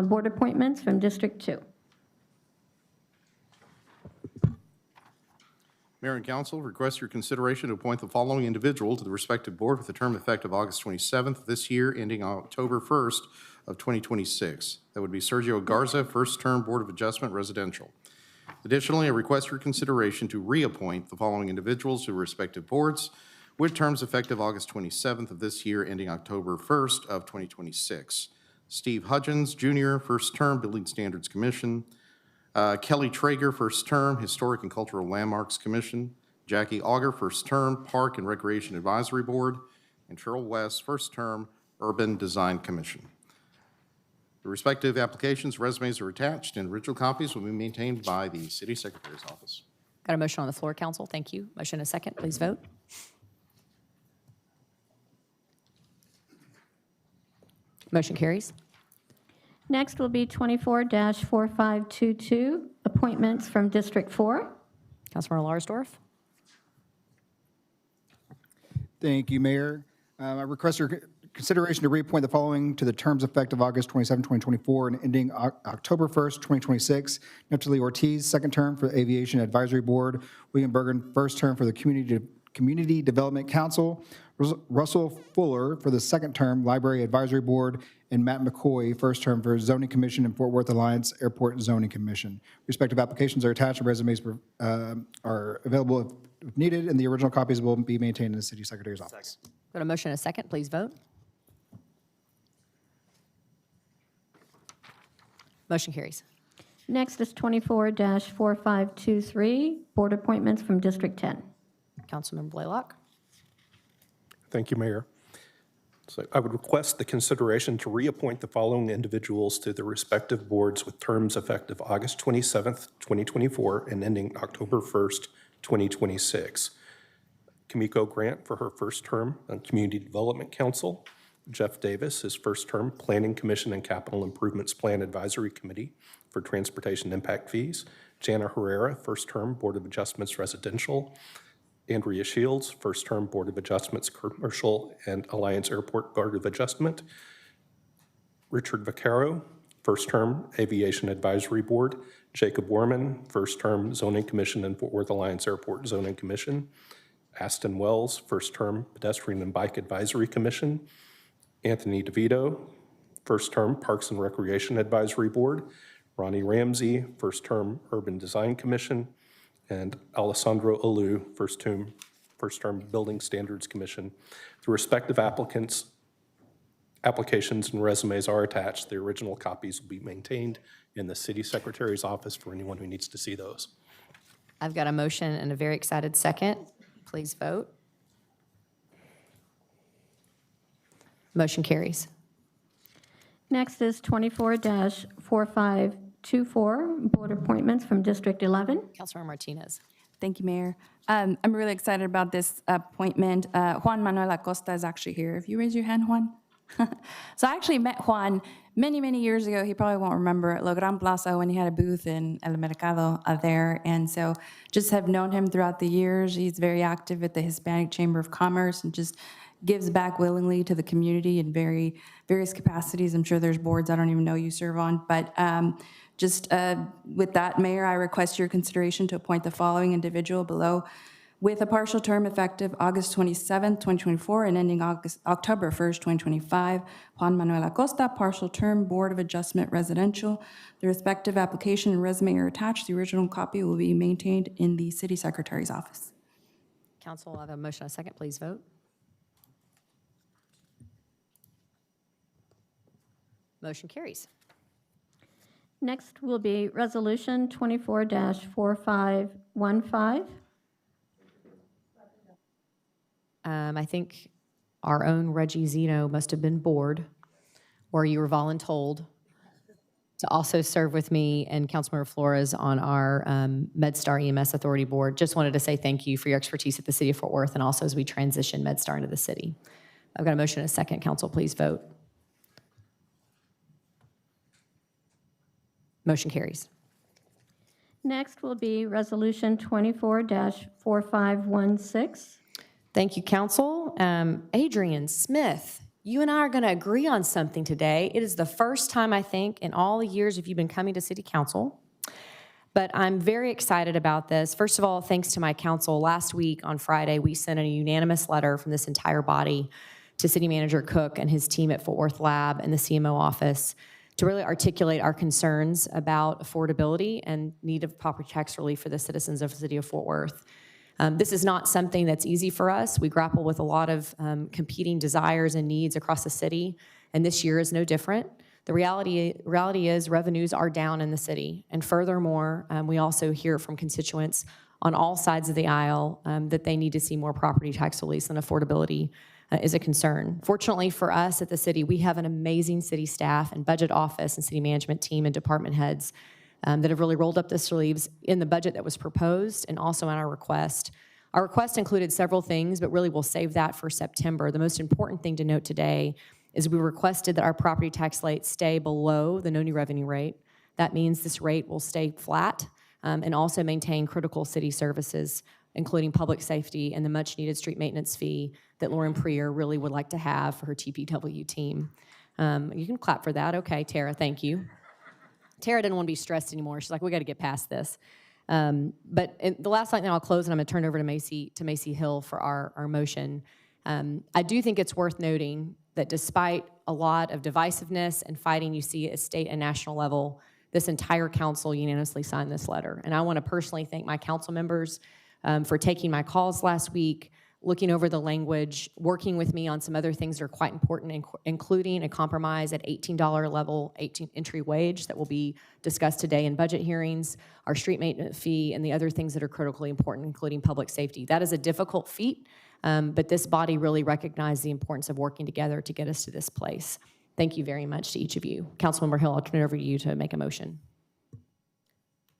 [SPEAKER 1] board appointments from District 2.
[SPEAKER 13] Mayor and council request your consideration to appoint the following individual to the respective board with a term effective August 27th of this year, ending October 1st of 2026. That would be Sergio Garza, first term Board of Adjustment Residential. Additionally, I request your consideration to reappoint the following individuals to respective boards with terms effective August 27th of this year, ending October 1st of 2026. Steve Hudgens, Jr., first term Building Standards Commission. Kelly Traeger, first term, Historic and Cultural Landmarks Commission. Jackie Auger, first term, Park and Recreation Advisory Board. And Cheryl West, first term, Urban Design Commission. The respective applications, resumes are attached, and original copies will be maintained by the City Secretary's office.
[SPEAKER 2] Got a motion on the floor, council. Thank you. Motion and a second. Please vote. Motion carries.
[SPEAKER 1] Next will be 24-4522, appointments from District 4.
[SPEAKER 2] Councilmember Larsdorf.
[SPEAKER 14] Thank you, Mayor. I request your consideration to reappoint the following to the terms effective August 27, 2024, and ending October 1st, 2026. Neptali Ortiz, second term for the Aviation Advisory Board. William Bergen, first term for the Community Development Council. Russell Fuller for the second term, Library Advisory Board. And Matt McCoy, first term for Zoning Commission and Fort Worth Alliance Airport Zoning Commission. Respective applications are attached, and resumes are available if needed, and the original copies will be maintained in the City Secretary's office.
[SPEAKER 2] Got a motion and a second. Please vote. Motion carries.
[SPEAKER 1] Next is 24-4523, board appointments from District 10.
[SPEAKER 2] Councilmember Blaylock.
[SPEAKER 17] Thank you, Mayor. So I would request the consideration to reappoint the following individuals to the respective boards with terms effective August 27th, 2024, and ending October 1st, 2026. Kimiko Grant for her first term on Community Development Council. Jeff Davis, his first term, Planning Commission and Capital Improvements Plan Advisory Committee for Transportation Impact Fees. Jana Herrera, first term, Board of Adjustments Residential. Andrea Shields, first term, Board of Adjustments Commercial and Alliance Airport Board of Adjustment. Richard Vaccaro, first term, Aviation Advisory Board. Jacob Warman, first term, Zoning Commission and Fort Worth Alliance Airport Zoning Commission. Aston Wells, first term, Pedestrian and Bike Advisory Commission. Anthony DeVito, first term, Parks and Recreation Advisory Board. Ronnie Ramsey, first term, Urban Design Commission. And Alessandro Alu, first term, Building Standards Commission. The respective applications and resumes are attached. The original copies will be maintained in the City Secretary's office for anyone who needs to see those.
[SPEAKER 2] I've got a motion and a very excited second. Please vote. Motion carries.
[SPEAKER 1] Next is 24-4524, board appointments from District 11.
[SPEAKER 2] Councilmember Martinez.
[SPEAKER 7] Thank you, Mayor. I'm really excited about this appointment. Juan Manuel Acosta is actually here. If you raise your hand, Juan. So I actually met Juan many, many years ago. He probably won't remember at La Gran Plaza when he had a booth in El Mercado there. And so just have known him throughout the years. He's very active at the Hispanic Chamber of Commerce and just gives back willingly to the community in various capacities. I'm sure there's boards I don't even know you serve on. But with that, Mayor, I request your consideration to appoint the following individual below with a partial term effective August 27th, 2024, and ending October 1st, 2025. Juan Manuel Acosta, partial term, Board of Adjustment Residential. The respective application and resume are attached. The original copy will be maintained in the City Secretary's office.
[SPEAKER 2] Council, I have a motion and a second. Please vote. Motion carries.
[SPEAKER 1] Next will be Resolution 24-4515.
[SPEAKER 2] I think our own Reggie Zeno must have been bored, or you were voluntold to also serve with me and Councilmember Flores on our MedStar EMS Authority Board. Just wanted to say thank you for your expertise at the City of Fort Worth and also as we transition MedStar into the city. I've got a motion and a second. Council, please vote. Motion carries.
[SPEAKER 1] Next will be Resolution 24-4516.
[SPEAKER 2] Thank you, Council. Adrian Smith, you and I are going to agree on something today. It is the first time, I think, in all the years if you've been coming to City Council But I'm very excited about this. First of all, thanks to my council. Last week on Friday, we sent a unanimous letter from this entire body to City Manager Cook and his team at Fort Worth Lab and the CMO office to really articulate our concerns about affordability and need of property tax relief for the citizens of the city of Fort Worth. This is not something that's easy for us. We grapple with a lot of competing desires and needs across the city, and this year is no different. The reality is revenues are down in the city, and furthermore, we also hear from constituents on all sides of the aisle that they need to see more property tax relief, and affordability is a concern. Fortunately for us at the city, we have an amazing city staff and budget office and city management team and department heads that have really rolled up the sleeves in the budget that was proposed and also in our request. Our request included several things, but really we'll save that for September. The most important thing to note today is we requested that our property tax rate stay below the no new revenue rate. That means this rate will stay flat and also maintain critical city services, including public safety and the much-needed street maintenance fee that Lauren Prier really would like to have for her TPW team. You can clap for that. Okay, Tara, thank you. Tara didn't want to be stressed anymore. She's like, we got to get past this. But the last thing, then I'll close, and I'm going to turn it over to Macy Hill for our motion. I do think it's worth noting that despite a lot of divisiveness and fighting you see at state and national level, this entire council unanimously signed this letter. And I want to personally thank my council members for taking my calls last week, looking over the language, working with me on some other things that are quite important, including a compromise at $18 level, 18 entry wage that will be discussed today in budget hearings, our street maintenance fee, and the other things that are critically important, including public safety. That is a difficult feat, but this body really recognized the importance of working together to get us to this place. Thank you very much to each of you. Councilmember Hill, I'll turn it over to you to make a motion.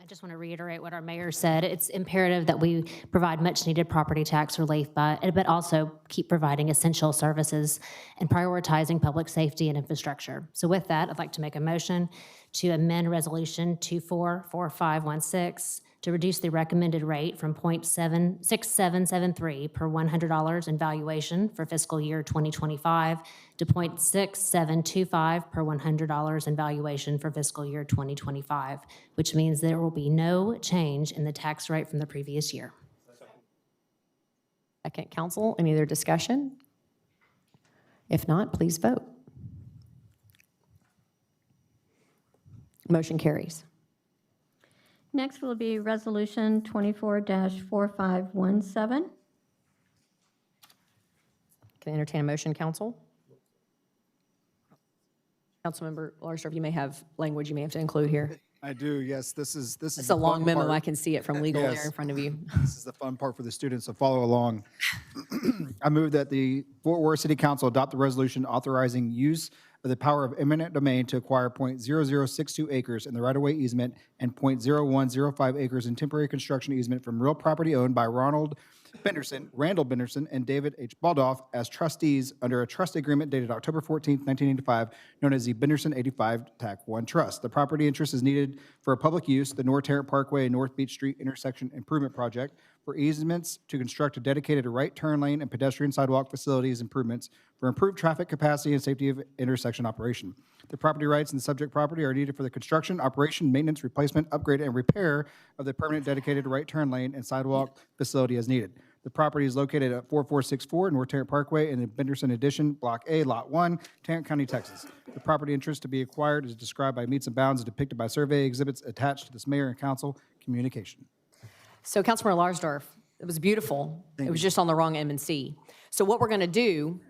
[SPEAKER 15] I just want to reiterate what our mayor said. It's imperative that we provide much-needed property tax relief, but also keep providing essential services and prioritizing public safety and infrastructure. So with that, I'd like to make a motion to amend Resolution 244516 to reduce the recommended rate from 0.6773 per $100 in valuation for fiscal year 2025 to 0.6725 per $100 in valuation for fiscal year 2025, which means there will be no change in the tax rate from the previous year.
[SPEAKER 2] Second, council, any other discussion? If not, please vote. Motion carries.
[SPEAKER 1] Next will be Resolution 24-4517.
[SPEAKER 2] Can I entertain a motion, council? Councilmember Larsdorf, you may have language you may have to include here.
[SPEAKER 14] I do, yes. This is
[SPEAKER 2] It's a long memo. I can see it from legal there
[SPEAKER 14] Yes.
[SPEAKER 2] in front of you.
[SPEAKER 14] This is the fun part for the students, so follow along. I move that the Fort Worth City Council adopt the resolution authorizing use of the power of eminent domain to acquire .0062 acres in the right-of-way easement and .0105 acres in temporary construction easement from real property owned by Randall Benderson, and David H. Baldoff as trustees under a trust agreement dated October 14, 1985, known as the Benderson 85 TAC 1 Trust. The property interest is needed for a public use, the North Tarrant Parkway and North Beach Street intersection improvement project, for easements to construct a dedicated right turn lane and pedestrian sidewalk facilities improvements for improved traffic capacity and safety of intersection operation. The property rights in the subject property are needed for the construction, operation, maintenance, replacement, upgrade, and repair of the permanent dedicated right turn lane and sidewalk facility as needed. The property is located at 4464 North Tarrant Parkway in the Benderson Addition, Block A, Lot 1, Tarrant County, Texas. The property interest to be acquired is described by meets and bounds and depicted by survey exhibits attached to this mayor and council communication.
[SPEAKER 2] So Councilmember Larsdorf, it was beautiful. It was just on the wrong M&C. So what we're going to do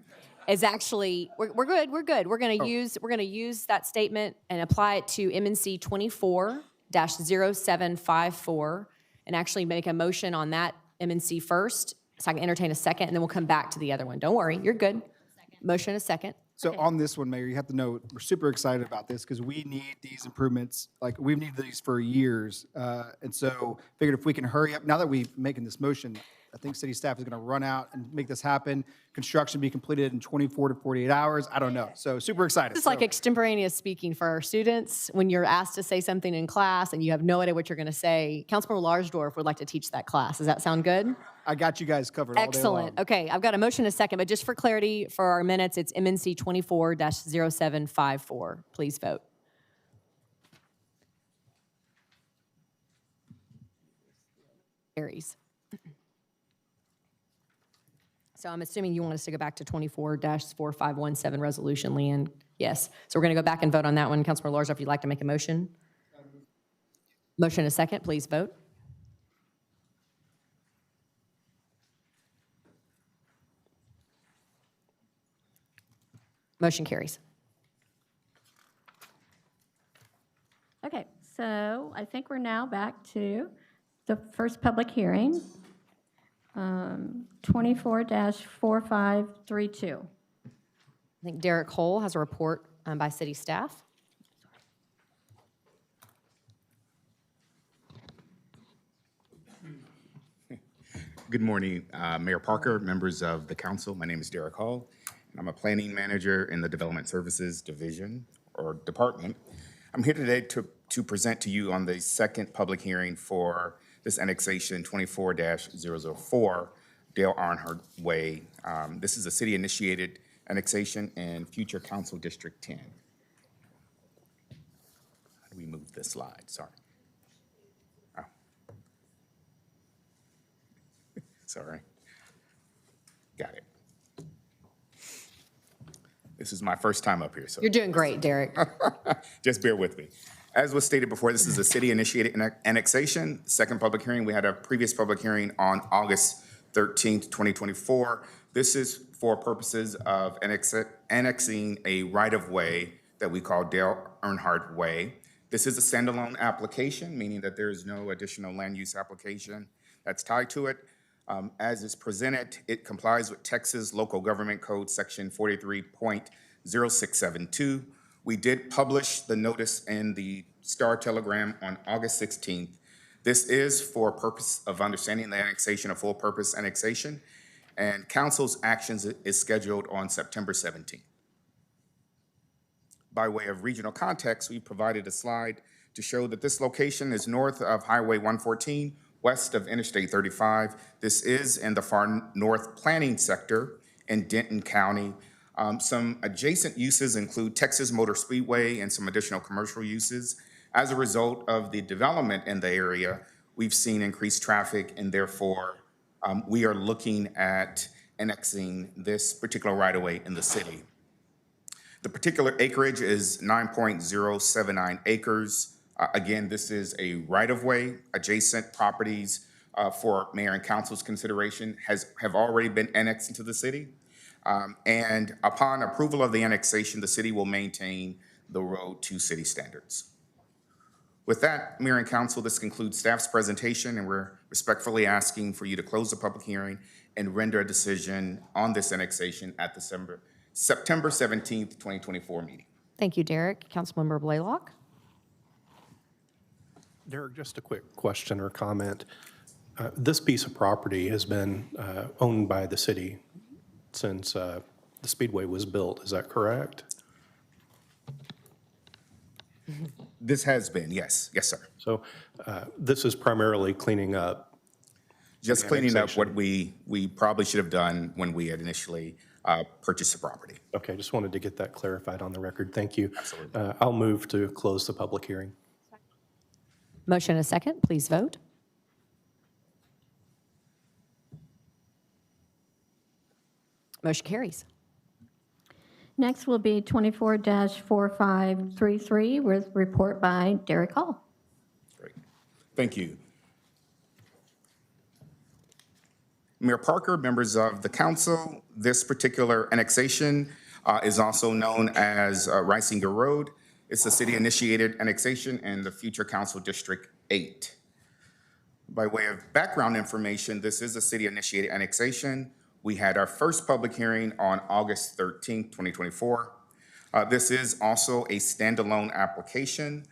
[SPEAKER 2] is actually, we're good. We're going to use that statement and apply it to M&C 24-0754 and actually make a motion on that M&C first, so I can entertain a second, and then we'll come back to the other one. Don't worry, you're good. Motion a second.
[SPEAKER 14] So on this one, Mayor, you have to know, we're super excited about this because we need these improvements. Like, we've needed these for years. And so figured if we can hurry up, now that we're making this motion, I think city staff is going to run out and make this happen. Construction be completed in 24 to 48 hours. I don't know. So super excited.
[SPEAKER 2] It's like extemporaneous speaking for our students. When you're asked to say something in class and you have no idea what you're going to say, Councilmember Larsdorf would like to teach that class. Does that sound good?
[SPEAKER 14] I got you guys covered all day
[SPEAKER 2] Excellent.
[SPEAKER 14] long.
[SPEAKER 2] Okay, I've got a motion in a second, but just for clarity for our minutes, it's MNC 24-0754. Please vote. Carries. So I'm assuming you want us to go back to 24-4517 resolution, Leanne? Yes. So we're going to go back and vote on that one. Councilmember Large, if you'd like to make a motion. Motion and a second, please vote. Motion carries.
[SPEAKER 1] Okay, so I think we're now back to the first public hearing, 24-4532.
[SPEAKER 2] I think Derek Cole has a report by city staff.
[SPEAKER 19] Good morning, Mayor Parker, members of the council. My name is Derek Hall, and I'm a planning manager in the Development Services Division or Department. I'm here today to present to you on the second public hearing for this annexation 24-004 Dale Earnhardt Way. This is a city-initiated annexation in future council District 10. How do we move this slide? Sorry. Oh. Sorry. Got it. This is my first time up here, so.
[SPEAKER 2] You're doing great, Derek.
[SPEAKER 19] Just bear with me. As was stated before, this is a city-initiated annexation. Second public hearing, we had a previous public hearing on August 13th, 2024. This is for purposes of annexing a right-of-way that we call Dale Earnhardt Way. This is a standalone application, meaning that there is no additional land use application that's tied to it. As is presented, it complies with Texas Local Government Code Section 43.0672. We did publish the notice in the Star Telegram on August 16th. This is for purpose of understanding the annexation of full purpose annexation, and council's actions is scheduled on September 17th. By way of regional context, we provided a slide to show that this location is north of Highway 114, west of Interstate 35. This is in the far north planning sector in Denton County. Some adjacent uses include Texas Motor Speedway and some additional commercial uses. As a result of the development in the area, we've seen increased traffic, and therefore we are looking at annexing this particular right-of-way in the city. The particular acreage is 9.079 acres. Again, this is a right-of-way. Adjacent properties for mayor and council's consideration have already been annexed into the city. And upon approval of the annexation, the city will maintain the road to city standards. With that, Mayor and Council, this concludes staff's presentation, and we're respectfully asking for you to close the public hearing and render a decision on this annexation at the September 17th, 2024 meeting.
[SPEAKER 2] Thank you, Derek. Councilmember Blaylock.
[SPEAKER 17] Derek, just a quick question or comment. This piece of property has been owned by the city since the Speedway was built. Is that correct?
[SPEAKER 19] This has been, yes. Yes, sir.
[SPEAKER 17] So this is primarily cleaning up.
[SPEAKER 19] Just cleaning up what we probably should have done when we had initially purchased the property.
[SPEAKER 17] Okay, just wanted to get that clarified on the record. Thank you.
[SPEAKER 19] Absolutely.
[SPEAKER 17] I'll move to close the public hearing.
[SPEAKER 2] Motion and a second, please vote. Motion carries.
[SPEAKER 1] Next will be 24-4533 with report by Derek Hall.
[SPEAKER 19] Great. Thank you. Mayor Parker, members of the council, this particular annexation is also known as Reisinger Road. It's a city-initiated annexation in the future council District 8. By way of background information, this is a city-initiated annexation. We had our first public hearing on August 13th, 2024. This is also a standalone application.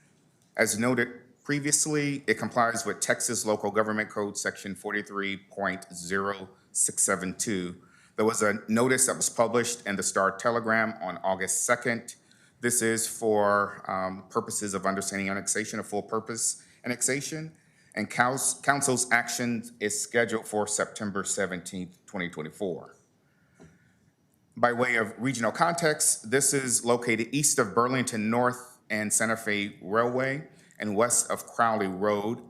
[SPEAKER 19] As noted previously, it complies with Texas Local Government Code Section 43.0672. There was a notice that was published in the Star Telegram on August 2nd. This is for purposes of understanding annexation, a full purpose annexation. And council's action is scheduled for September 17th, 2024. By way of regional context, this is located east of Burlington North and Santa Fe Railway and west of Crowley Road.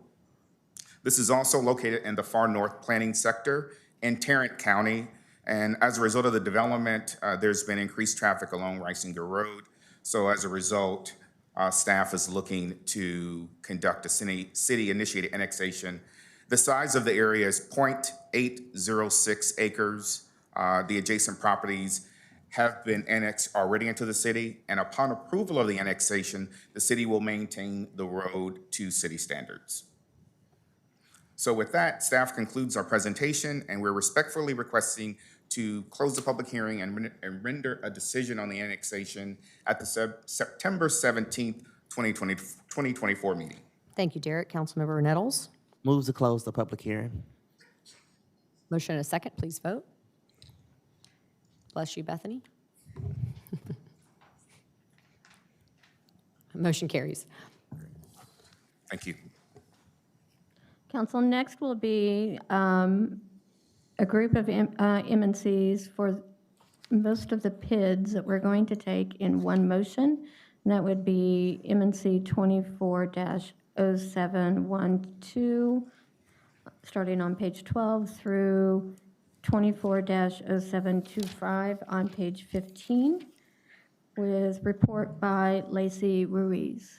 [SPEAKER 19] This is also located in the far north planning sector in Tarrant County. And as a result of the development, there's been increased traffic along Reisinger Road. So as a result, staff is looking to conduct a city-initiated annexation. The size of the area is 0.806 acres. The adjacent properties have been annexed already into the city, and upon approval of the annexation, the city will maintain the road to city standards. So with that, staff concludes our presentation, and we're respectfully requesting to close the public hearing and render a decision on the annexation at the September 17th, 2024 meeting.
[SPEAKER 2] Thank you, Derek. Councilmember Nettles.
[SPEAKER 16] Move to close the public hearing.
[SPEAKER 2] Motion and a second, please vote. Bless you, Bethany. Motion carries.
[SPEAKER 19] Thank you.
[SPEAKER 1] Council, next will be a group of MNCs for most of the PIDs that we're going to take in one motion. And that would be MNC 24-0712, starting on page 12 through 24-0725 on page 15, with report by Lacey Ruiz.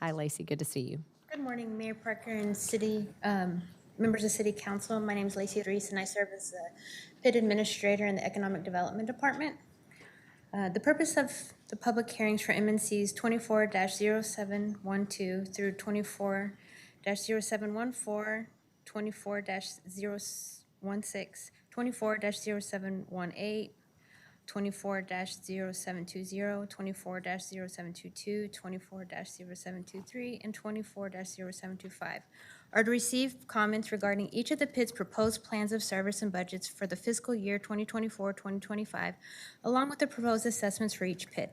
[SPEAKER 2] Hi, Lacey. Good to see you.
[SPEAKER 20] Good morning, Mayor Parker and city members of City Council. My name is Lacey Ruiz, and I serve as the PID Administrator in the Economic Development Department. The purpose of the public hearings for MNCs 24-0712 through 24-0714, 24-016, 24-0718, 24-0720, 24-0722, 24-0723, and 24-0725 are to receive comments regarding each of the PID's proposed plans of service and budgets for the fiscal year 2024-2025, along with the proposed assessments for each PID.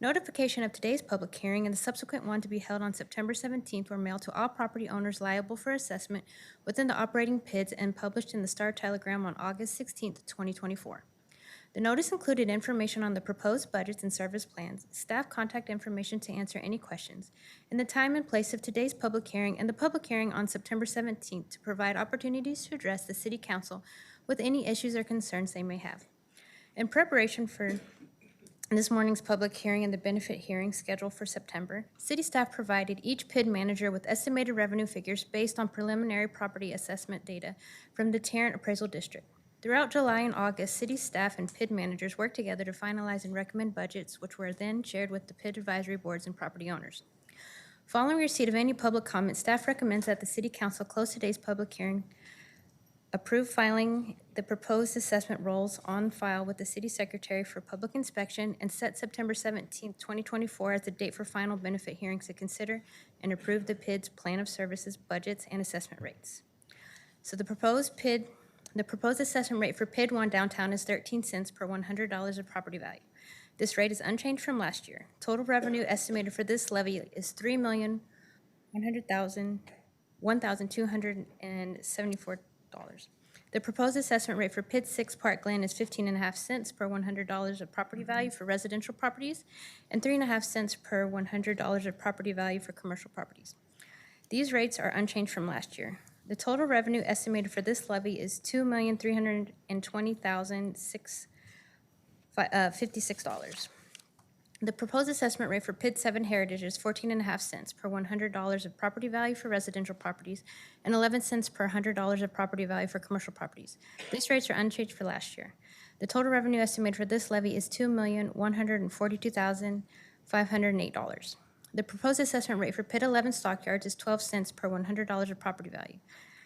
[SPEAKER 20] Notification of today's public hearing and the subsequent one to be held on September 17th were mailed to all property owners liable for assessment within the operating PIDs and published in the Star Telegram on August 16th, 2024. The notice included information on the proposed budgets and service plans, staff contact information to answer any questions, and the time and place of today's public hearing and the public hearing on September 17th to provide opportunities to address the City Council with any issues or concerns they may have. In preparation for this morning's public hearing and the benefit hearing scheduled for September, City staff provided each PID manager with estimated revenue figures based on preliminary property assessment data from the Tarrant Appraisal District. Throughout July and August, City staff and PID managers worked together to finalize and recommend budgets, which were then shared with the PID advisory boards and property owners. Following receipt of any public comment, staff recommends that the City Council close today's public hearing, approve filing the proposed assessment rolls on file with the City Secretary for public inspection, and set September 17th, 2024 as the date for final benefit hearings to consider and approve the PID's plan of services, budgets, and assessment rates. So the proposed assessment rate for PID 1 downtown is 13 cents per $100 of property value. This rate is unchanged from last year. Total revenue estimated for this levy is $3,100,274. The proposed assessment rate for PID 6 Park Glen is 15.5 cents per $100 of property value for residential properties and 3.5 cents per $100 of property value for commercial properties. These rates are unchanged from last year. The total revenue estimated for this levy is $2,320,656. The proposed assessment rate for PID 7 Heritage is 14.5 cents per $100 of property value for residential properties and 11 cents per $100 of property value for commercial properties. These rates are unchanged for last year. The total revenue estimated for this levy is $2,142,508. The proposed assessment rate for PID 11 Stockyards is 12 cents per $100 of property value.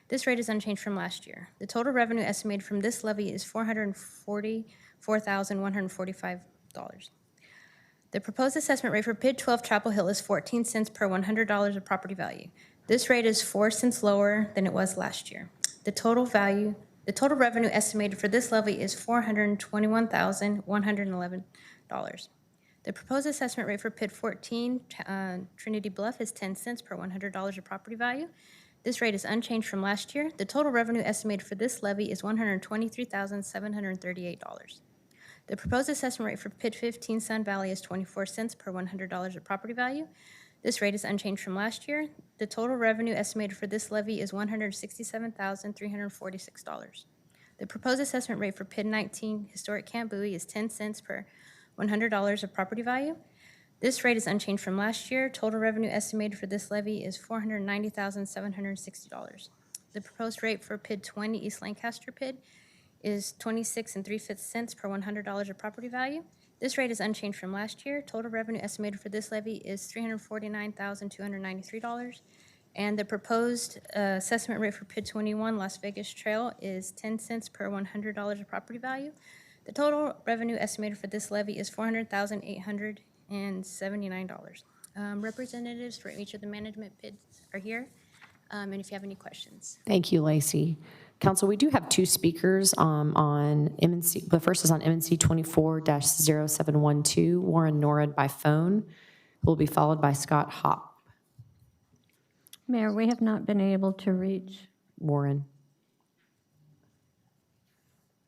[SPEAKER 20] This rate is unchanged from last year. The total revenue estimated from this levy is $444,145. The proposed assessment rate for PID 12 Chapel Hill is 14 cents per $100 of property value. This rate is 4 cents lower than it was last year. The total revenue estimated for this levy is $421,111. The proposed assessment rate for PID 14 Trinity Bluff is 10 cents per $100 of property value. This rate is unchanged from last year. The total revenue estimated for this levy is $123,738. The proposed assessment rate for PID 15 Sun Valley is 24 cents per $100 of property value. This rate is unchanged from last year. The total revenue estimated for this levy is $167,346. The proposed assessment rate for PID 19 Historic Camp Bowie is 10 cents per $100 of property value. This rate is unchanged from last year. Total revenue estimated for this levy is $490,760. The proposed rate for PID 20 East Lancaster PID is 26 3/5 cents per $100 of property value. This rate is unchanged from last year. Total revenue estimated for this levy is $349,293. And the proposed assessment rate for PID 21 Las Vegas Trail is 10 cents per $100 of property value. The total revenue estimated for this levy is $400,879. Representatives for each of the management PIDs are here, and if you have any questions.
[SPEAKER 2] Thank you, Lacey. Council, we do have two speakers on MNC. The first is on MNC 24-0712, Warren Norrid by phone, who will be followed by Scott Hopp.
[SPEAKER 1] Mayor, we have not been able to reach.
[SPEAKER 2] Warren.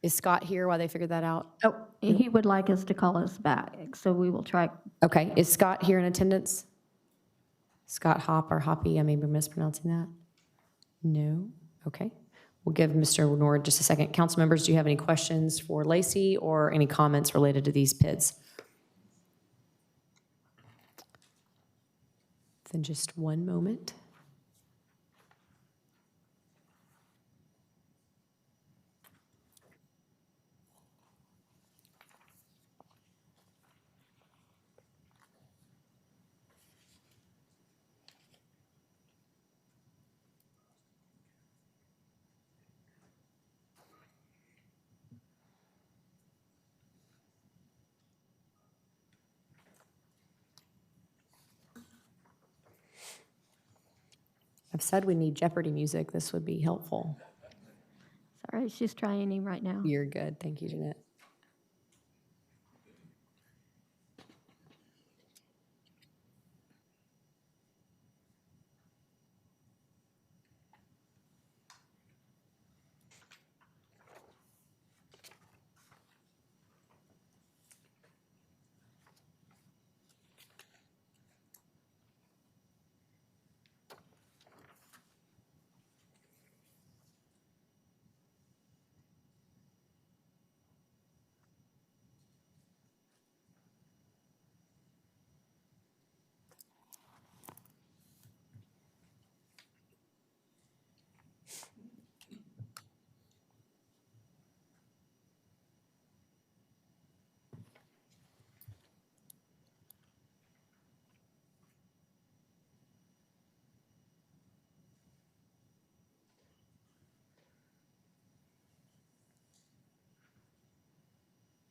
[SPEAKER 2] Is Scott here while they figure that out?
[SPEAKER 1] Oh, he would like us to call us back, so we will try.
[SPEAKER 2] Okay, is Scott here in attendance? Scott Hopp or Hoppy, I may be mispronouncing that. No? Okay. We'll give Mr. Nord just a second. Council members, do you have any questions for Lacey or any comments related to these PIDs? Then just one moment. I've said we need Jeopardy music. This would be helpful.
[SPEAKER 1] Sorry, she's trying him right now.
[SPEAKER 2] You're good. Thank you, Jeanette.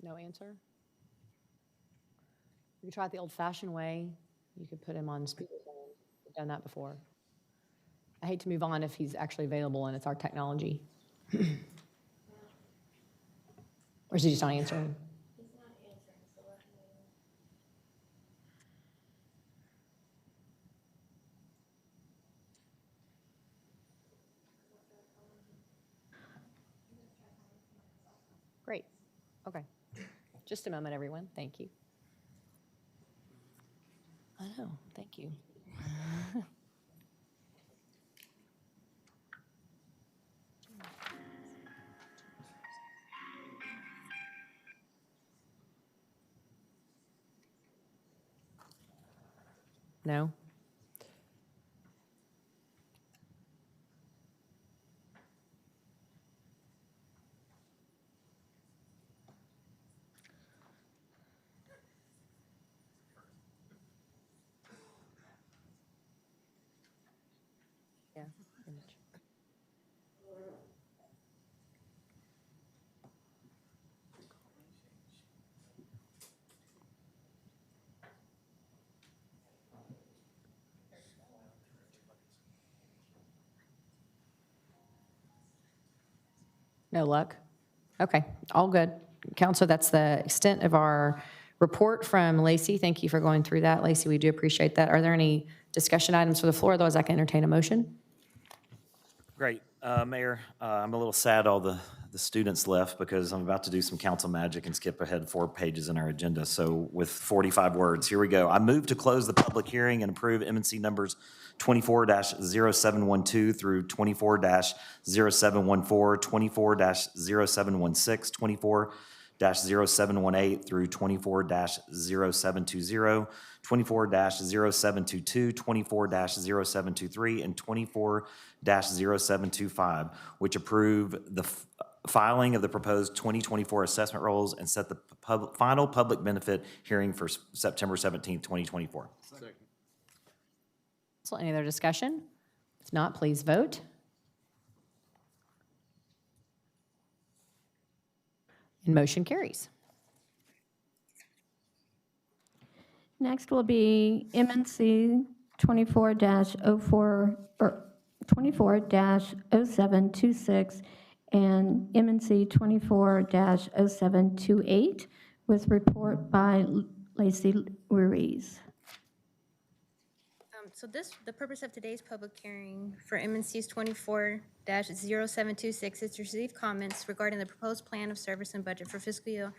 [SPEAKER 2] No answer? You could try it the old-fashioned way. You could put him on speakerphone. We've done that before. I hate to move on if he's actually available and it's our technology. Or is he just not answering?
[SPEAKER 20] He's not answering, so let me.
[SPEAKER 2] Great. Okay. Just a moment, everyone. Thank you. I know. Thank you. No? Yeah. Image. No luck? Okay, all good. Council, that's the extent of our report from Lacey. Thank you for going through that. Lacey, we do appreciate that. Are there any discussion items for the floor? Otherwise, I can entertain a motion.
[SPEAKER 9] Great. Mayor, I'm a little sad all the students left because I'm about to do some council magic and skip ahead 4 pages in our agenda. So with 45 words, here we go. I move to close the public hearing and approve M&C numbers 24-0712 through 24-0714, 24-0716, 24-0718 through 24-0720, 24-0722, 24-0723, and 24-0725, which approve the filing of the proposed 2024 assessment rolls and set the final public benefit hearing for September 17th, 2024.
[SPEAKER 2] So any other discussion? If not, please vote. And motion carries.
[SPEAKER 1] Next will be MNC 24-04, or 24-0726, and MNC 24-0728, with report by Lacey Ruiz.
[SPEAKER 20] So the purpose of today's public hearing for MNC's 24-0726 is to receive comments regarding the proposed plan of service and budget for fiscal year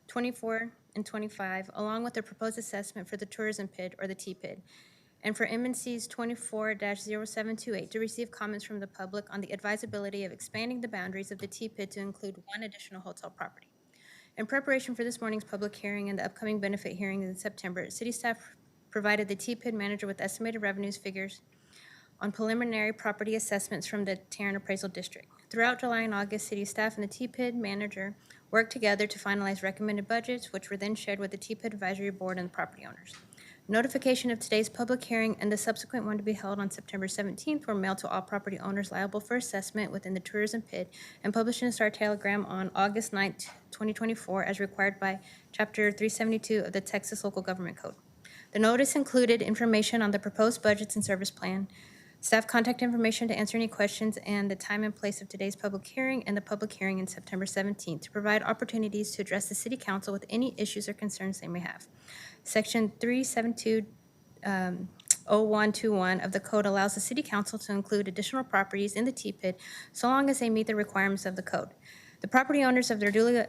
[SPEAKER 20] 24 and 25, along with the proposed assessment for the tourism PID or the TPID. And for MNC's 24-0728, to receive comments from the public on the advisability of expanding the boundaries of the TPID to include 1 additional hotel property. In preparation for this morning's public hearing and the upcoming benefit hearing in September, city staff provided the TPID manager with estimated revenues figures on preliminary property assessments from the Tarrant Appraisal District. Throughout July and August, city staff and the TPID manager worked together to finalize recommended budgets, which were then shared with the TPID Advisory Board and the property owners. Notification of today's public hearing and the subsequent one to be held on September 17th were mailed to all property owners liable for assessment within the tourism PID and published in a Star Telegram on August 9th, 2024, as required by Chapter 372 of the Texas Local Government Code. The notice included information on the proposed budgets and service plan, staff contact information to answer any questions, and the time and place of today's public hearing and the public hearing on September 17th to provide opportunities to address the City Council with any issues or concerns they may have. Section 3720121 of the code allows the City Council to include additional properties in the TPID so long as they meet the requirements of the code. The property owners of their duly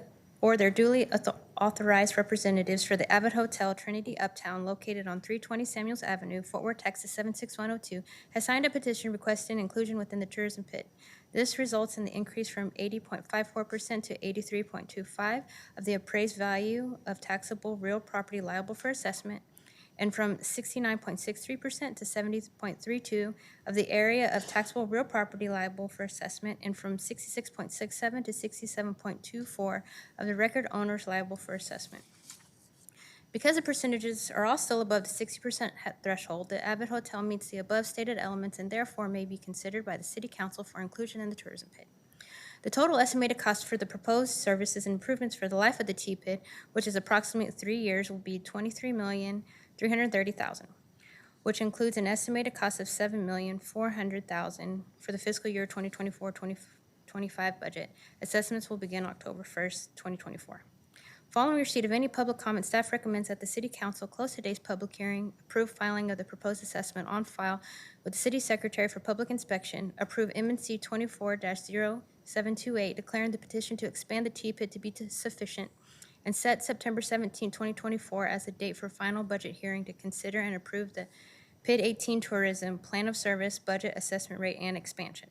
[SPEAKER 20] authorized representatives for the Avid Hotel Trinity Uptown, located on 320 Samuels Avenue, Fort Worth, Texas 76102, has signed a petition requesting inclusion within the tourism PID. This results in the increase from 80.54% to 83.25% of the appraised value of taxable real property liable for assessment, and from 69.63% to 70.32% of the area of taxable real property liable for assessment, and from 66.67% to 67.24% of the record owners liable for assessment. Because the percentages are all still above the 60% threshold, the Avid Hotel meets the above stated elements and therefore may be considered by the City Council for inclusion in the tourism PID. The total estimated cost for the proposed services and improvements for the life of the TPID, which is approximately 3 years, will be $23,330,000, which includes an estimated cost of $7,400,000 for the fiscal year 2024-2025 budget. Assessments will begin October 1st, 2024. Following receipt of any public comment, staff recommends that the City Council close today's public hearing, approve filing of the proposed assessment on file with the City Secretary for public inspection, approve MNC 24-0728, declaring the petition to expand the TPID to be sufficient, and set September 17, 2024 as the date for final budget hearing to consider and approve the PID 18 Tourism Plan of Service, Budget Assessment Rate, and Expansion.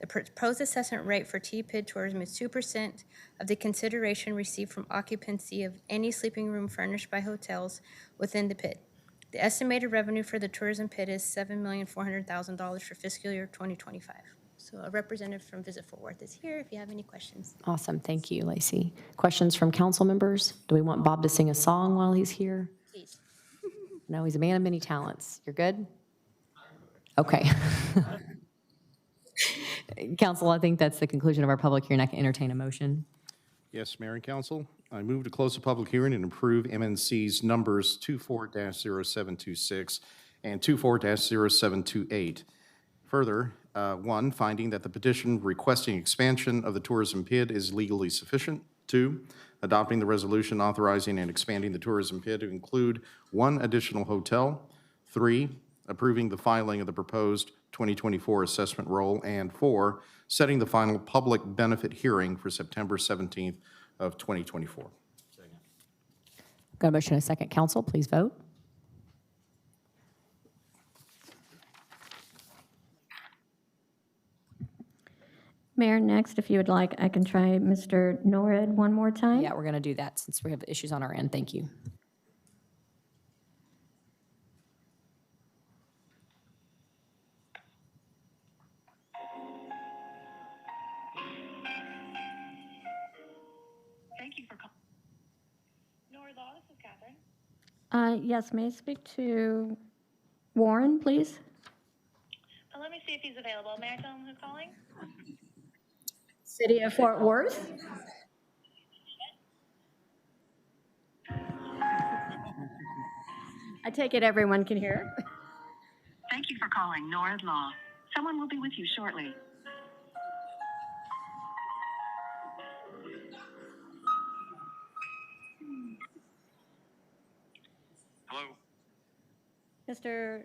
[SPEAKER 20] The proposed assessment rate for TPID tourism is 2% of the consideration received from occupancy of any sleeping room furnished by hotels within the PID. The estimated revenue for the tourism PID is $7,400,000 for fiscal year 2025. So a representative from Visit Fort Worth is here if you have any questions.
[SPEAKER 2] Awesome. Thank you, Lacey. Questions from council members? Do we want Bob to sing a song while he's here?
[SPEAKER 20] Please.
[SPEAKER 2] No, he's a man of many talents. You're good? Okay. Council, I think that's the conclusion of our public hearing. I can entertain a motion.
[SPEAKER 13] Yes, Mayor and Council. I move to close the public hearing and approve MNC's numbers 24-0726 and 24-0728. Further, 1, finding that the petition requesting expansion of the tourism PID is legally sufficient. 2, adopting the resolution authorizing and expanding the tourism PID to include 1 additional hotel. 3, approving the filing of the proposed 2024 assessment roll, and 4, setting the final public benefit hearing for September 17th of 2024.
[SPEAKER 2] Got a motion and a second. Council, please vote.
[SPEAKER 1] Mayor, next, if you would like, I can try Mr. Norwood one more time.
[SPEAKER 2] Yeah, we're going to do that since we have issues on our end. Thank you.
[SPEAKER 21] Thank you for calling. Norwood Law, this is Catherine.
[SPEAKER 1] Yes, may I speak to Warren, please?
[SPEAKER 21] Let me see if he's available. May I tell him who's calling?
[SPEAKER 1] City of Fort Worth? I take it everyone can hear.
[SPEAKER 21] Thank you for calling Norwood Law. Someone will be with you shortly.
[SPEAKER 22] Hello.
[SPEAKER 1] Mr.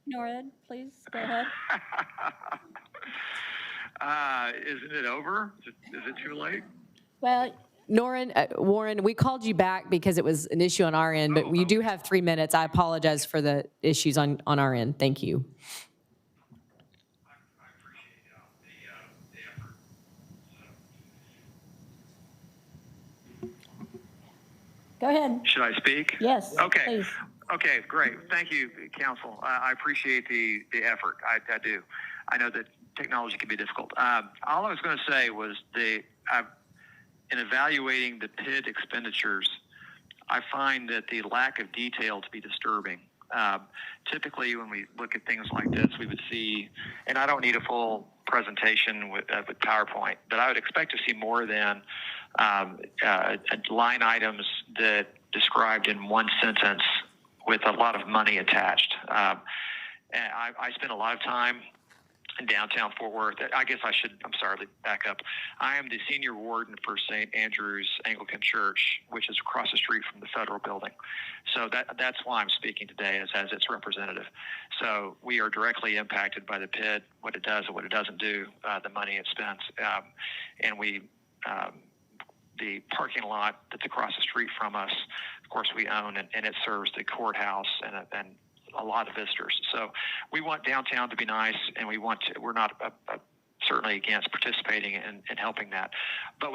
[SPEAKER 1] Norwood, please go ahead.
[SPEAKER 22] Isn't it over? Is it too late?
[SPEAKER 1] Well,
[SPEAKER 2] Warren, we called you back because it was an issue on our end, but you do have 3 minutes. I apologize for the issues on our end. Thank you.
[SPEAKER 1] Go ahead.
[SPEAKER 22] Should I speak?
[SPEAKER 1] Yes,
[SPEAKER 22] Okay.
[SPEAKER 1] please.
[SPEAKER 22] Okay, great. Thank you, council. I appreciate the effort. I do. I know that technology can be difficult. All I was going to say was in evaluating the PID expenditures, I find that the lack of detail to be disturbing. Typically, when we look at things like this, we would see, and I don't need a full presentation with PowerPoint, but I would expect to see more than line items that described in one sentence with a lot of money attached. And I spend a lot of time in downtown Fort Worth. I'm sorry, back up. I am the senior warden for St. Andrew's Anglican Church, which is across the street from the federal building. So that's why I'm speaking today as its representative. So we are directly impacted by the PID, what it does and what it doesn't do, the money it spends. And the parking lot that's across the street from us, of course, we own, and it serves the courthouse and a lot of visitors. So we want downtown to be nice, and we're not certainly against participating in helping that. But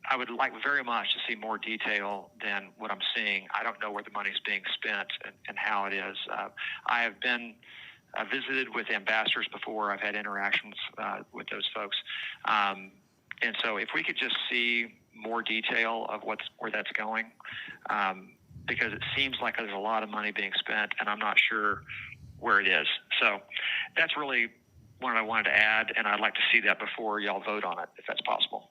[SPEAKER 22] I would like very much to see more detail than what I'm seeing. I don't know where the money's being spent and how it is. I have been visited with ambassadors before. I've had interactions with those folks. And so if we could just see more detail of where that's going, because it seems like there's a lot of money being spent, and I'm not sure where it is. So that's really what I wanted to add, and I'd like to see that before y'all vote on it, if that's possible.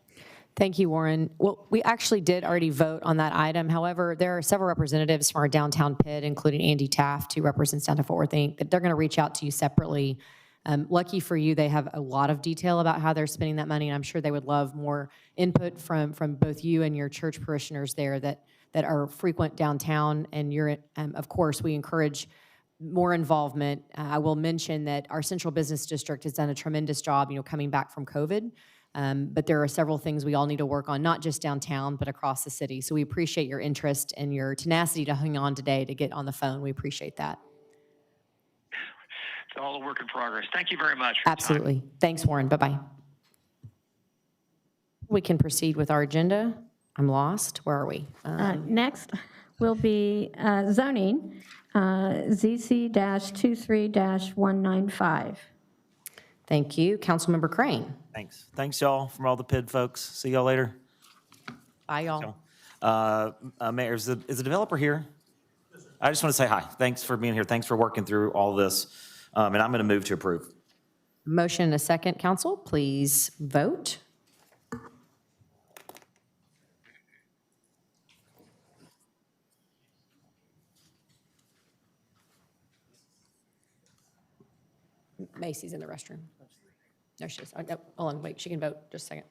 [SPEAKER 2] Thank you, Warren. Well, we actually did already vote on that item. However, there are several representatives from our downtown PID, including Andy Taft, who represents Downtown Fort Worth Inc., that they're going to reach out to you separately. Lucky for you, they have a lot of detail about how they're spending that money, and I'm sure they would love more input from both you and your church parishioners there that are frequent downtown. And of course, we encourage more involvement. I will mention that our central business district has done a tremendous job, coming back from COVID. But there are several things we all need to work on, not just downtown, but across the city. So we appreciate your interest and your tenacity to hang on today to get on the phone. We appreciate that.
[SPEAKER 22] It's all a work in progress. Thank you very much for your time.
[SPEAKER 2] Absolutely. Thanks, Warren. Bye-bye. We can proceed with our agenda. I'm lost. Where are we?
[SPEAKER 1] Next will be zoning, ZC-23-195.
[SPEAKER 2] Thank you. Councilmember Crane.
[SPEAKER 23] Thanks, y'all, from all the PID folks. See y'all later.
[SPEAKER 2] Bye, y'all.
[SPEAKER 23] Mayor, is the developer here? I just want to say hi. Thanks for being here. Thanks for working through all this. And I'm going to move to approve.
[SPEAKER 2] Motion and a second, council. Please vote. Macy's in the restroom. There she is. Oh, no, hold on, wait, she can vote. Just a second.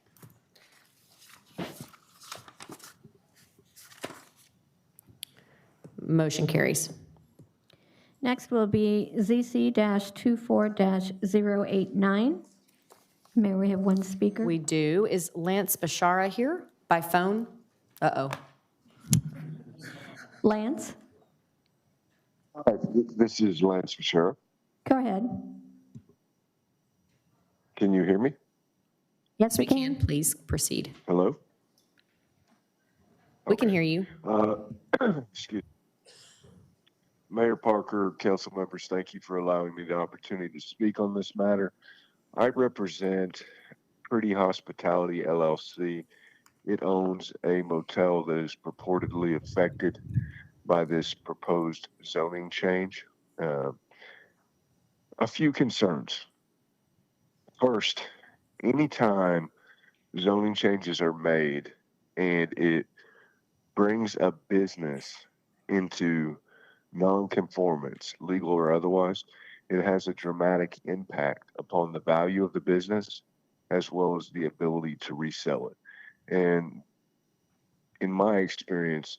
[SPEAKER 2] Motion carries.
[SPEAKER 1] Next will be ZC-24-089. Mayor, we have one speaker.
[SPEAKER 2] We do. Is Lance Bashara here by phone? Uh-oh.
[SPEAKER 1] Lance,
[SPEAKER 3] Hi, this is Lance Fisher.
[SPEAKER 1] go ahead.
[SPEAKER 3] Can you hear me?
[SPEAKER 1] Yes, we can.
[SPEAKER 2] Please proceed.
[SPEAKER 3] Hello?
[SPEAKER 2] We can hear you.
[SPEAKER 3] Excuse me. Mayor Parker, council members, thank you for allowing me the opportunity to speak on this matter. I represent Pretty Hospitality LLC. It owns a motel that is purportedly affected by this proposed zoning change. A few concerns. First, anytime zoning changes are made and it brings a business into non-conformance, legal or otherwise, it has a dramatic impact upon the value of the business as well as the ability to resell it. And in my experience,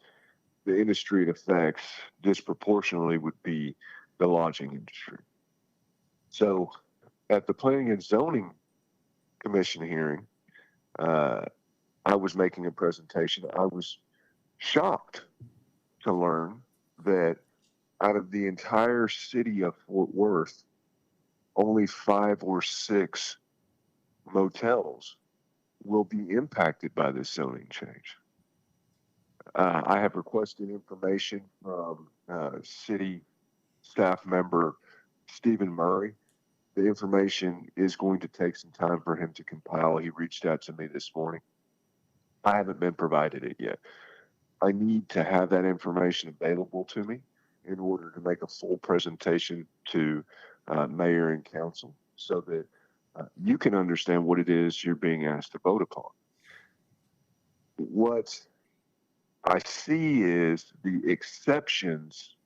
[SPEAKER 3] the industry it affects disproportionately would be the lodging industry. So at the Planning and Zoning Commission hearing, I was making a presentation. I was shocked to learn that out of the entire city of Fort Worth, only 5 or 6 motels will be impacted by this zoning change. I have requested information from city staff member Stephen Murray. The information is going to take some time for him to compile. He reached out to me this morning. I haven't been provided it yet. I need to have that information available to me in order to make a full presentation to mayor and council so that you can understand what it is you're being asked to vote upon. What I see is the exceptions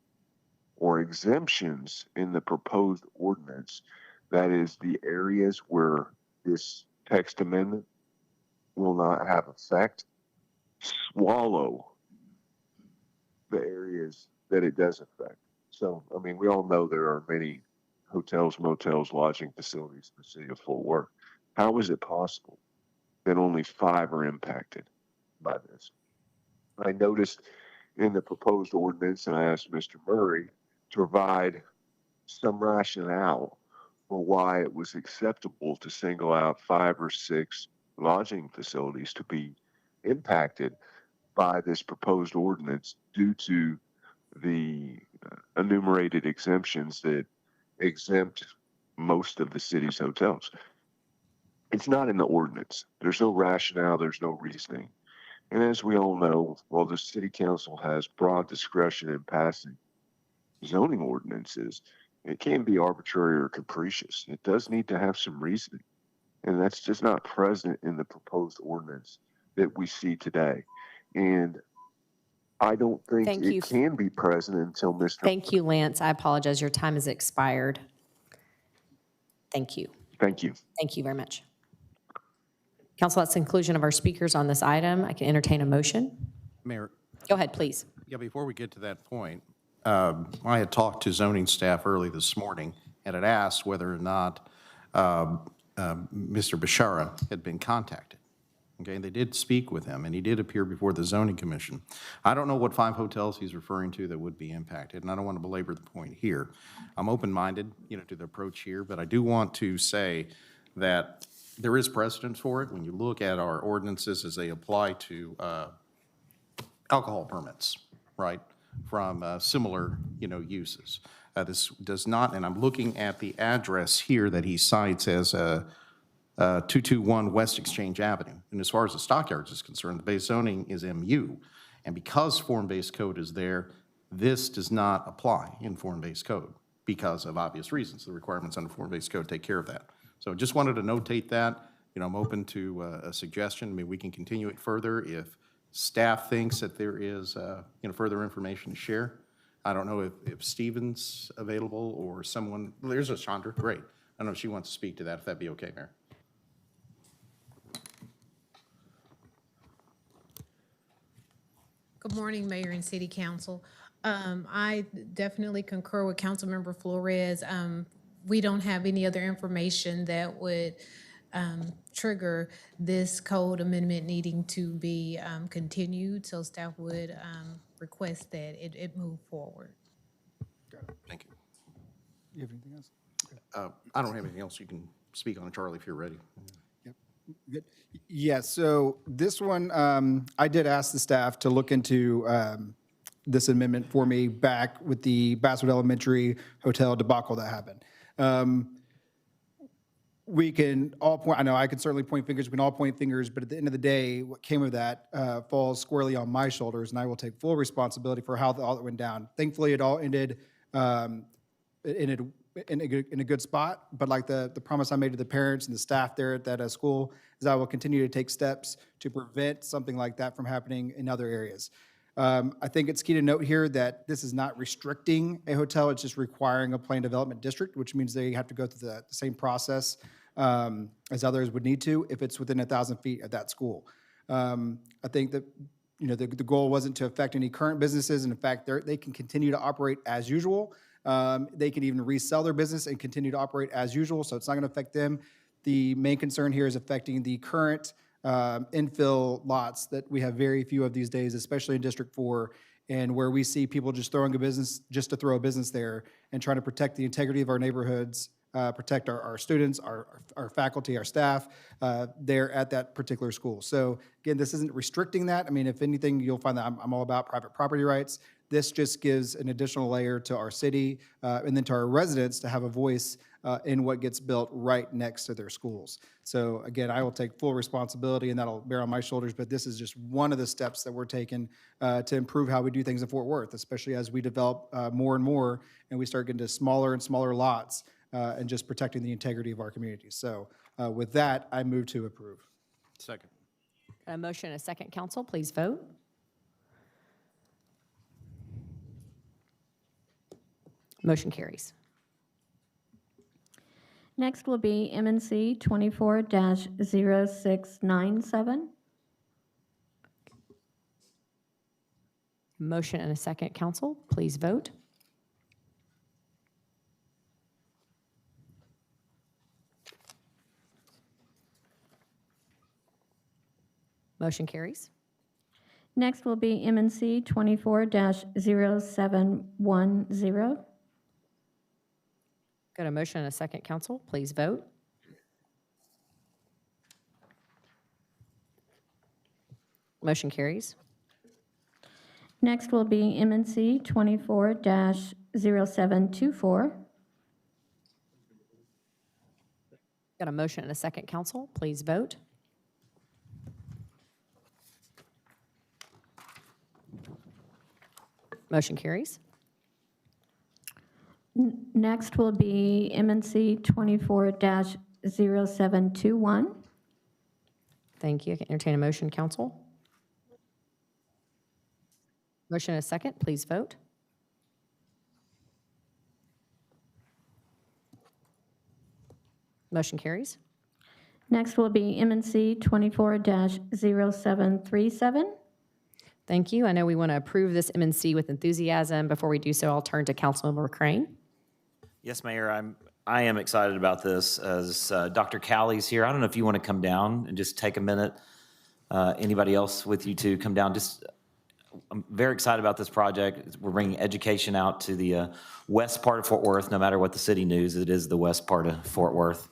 [SPEAKER 3] or exemptions in the proposed ordinance. That is the areas where this text amendment will not have effect, swallow the areas that it does affect. So, I mean, we all know there are many hotels, motels, lodging facilities in the city of Fort Worth. How is it possible that only 5 are impacted by this? I noticed in the proposed ordinance, and I asked Mr. Murray to provide some rationale for why it was acceptable to single out 5 or 6 lodging facilities to be impacted by this proposed ordinance due to the enumerated exemptions that exempt most of the city's hotels. It's not in the ordinance. There's no rationale, there's no reasoning. And as we all know, while the city council has broad discretion in passing zoning ordinances, it can be arbitrary or capricious. It does need to have some reasoning. And that's just not present in the proposed ordinance that we see today. And I don't think
[SPEAKER 2] Thank you.
[SPEAKER 3] it can be present until Mr.
[SPEAKER 2] Thank you, Lance. I apologize. Your time has expired. Thank you.
[SPEAKER 3] Thank you.
[SPEAKER 2] Thank you very much. Council, that's the conclusion of our speakers on this item. I can entertain a motion.
[SPEAKER 13] Mayor,
[SPEAKER 2] Go ahead, please.
[SPEAKER 13] yeah, before we get to that point, I had talked to zoning staff early this morning and had asked whether or not Mr. Bashara had been contacted. Okay, they did speak with him, and he did appear before the zoning commission. I don't know what 5 hotels he's referring to that would be impacted, and I don't want to belabor the point here. I'm open-minded, to the approach here, but I do want to say that there is precedent for it when you look at our ordinances as they apply to alcohol permits, right, from similar, uses. This does not, and I'm looking at the address here that he cites as 221 West Exchange Avenue. And as far as the stockyards is concerned, the base zoning is MU. And because form-based code is there, this does not apply in form-based code because of obvious reasons. The requirements under form-based code take care of that. So just wanted to notate that. I'm open to a suggestion. I mean, we can continue it further if staff thinks that there is, further information to share. I don't know if Stephen's available or someone. There's a Chandra. Great. I don't know if she wants to speak to that, if that'd be okay, Mayor.
[SPEAKER 4] Good morning, Mayor and City Council. I definitely concur with Councilmember Flores. We don't have any other information that would trigger this code amendment needing to be continued, so staff would request that it move forward.
[SPEAKER 13] Thank you.
[SPEAKER 14] You have anything else?
[SPEAKER 13] I don't have anything else. You can speak on it, Charlie, if you're ready.
[SPEAKER 14] Good. Yeah, so this one, I did ask the staff to look into this amendment for me back with the Basswood Elementary Hotel debacle that happened. We can all point, I know I can certainly point fingers, we can all point fingers, but at the end of the day, what came of that falls squarely on my shoulders, and I will take full responsibility for how all that went down. Thankfully, it all ended in a good spot, but like the promise I made to the parents and the staff there at that school is I will continue to take steps to prevent something like that from happening in other areas. I think it's key to note here that this is not restricting a hotel, it's just requiring a planned development district, which means they have to go through the same process as others would need to if it's within 1,000 feet of that school. I think that the goal wasn't to affect any current businesses, and in fact, they can continue to operate as usual. They can even resell their business and continue to operate as usual, so it's not going to affect them. The main concern here is affecting the current infill lots that we have very few of these days, especially in District 4, and where we see people just throwing a business just to throw a business there and trying to protect the integrity of our neighborhoods, protect our students, our faculty, our staff there at that particular school. So again, this isn't restricting that. I mean, if anything, you'll find that I'm all about private property rights. This just gives an additional layer to our city and then to our residents to have a voice in what gets built right next to their schools. So again, I will take full responsibility and that'll bear on my shoulders, but this is just one of the steps that we're taking to improve how we do things in Fort Worth, especially as we develop more and more and we start getting to smaller and smaller lots and just protecting the integrity of our community. So with that, I move to approve.
[SPEAKER 13] Second.
[SPEAKER 2] Got a motion and a second, council, please vote. Motion carries.
[SPEAKER 1] Next will be MNC 24-0697.
[SPEAKER 2] Motion and a second, council, please vote. Motion carries.
[SPEAKER 1] Next will be MNC 24-0710.
[SPEAKER 2] Got a motion and a second, council, please vote. Motion carries.
[SPEAKER 1] Next will be MNC 24-0724.
[SPEAKER 2] Got a motion and a second, council, please vote. Motion carries.
[SPEAKER 1] Next will be MNC 24-0721.
[SPEAKER 2] Thank you. I can entertain a motion, council. Motion and a second, please vote. Motion carries.
[SPEAKER 1] Next will be MNC 24-0737.
[SPEAKER 2] Thank you. I know we want to approve this MNC with enthusiasm. Before we do so, I'll turn to Councilmember Crane.
[SPEAKER 9] Yes, Mayor, I am excited about this as Dr. Callie's here. I don't know if you want to come down and just take a minute. Anybody else with you to come down? I'm very excited about this project. We're bringing education out to the west part of Fort Worth. No matter what the city news, it is the west part of Fort Worth.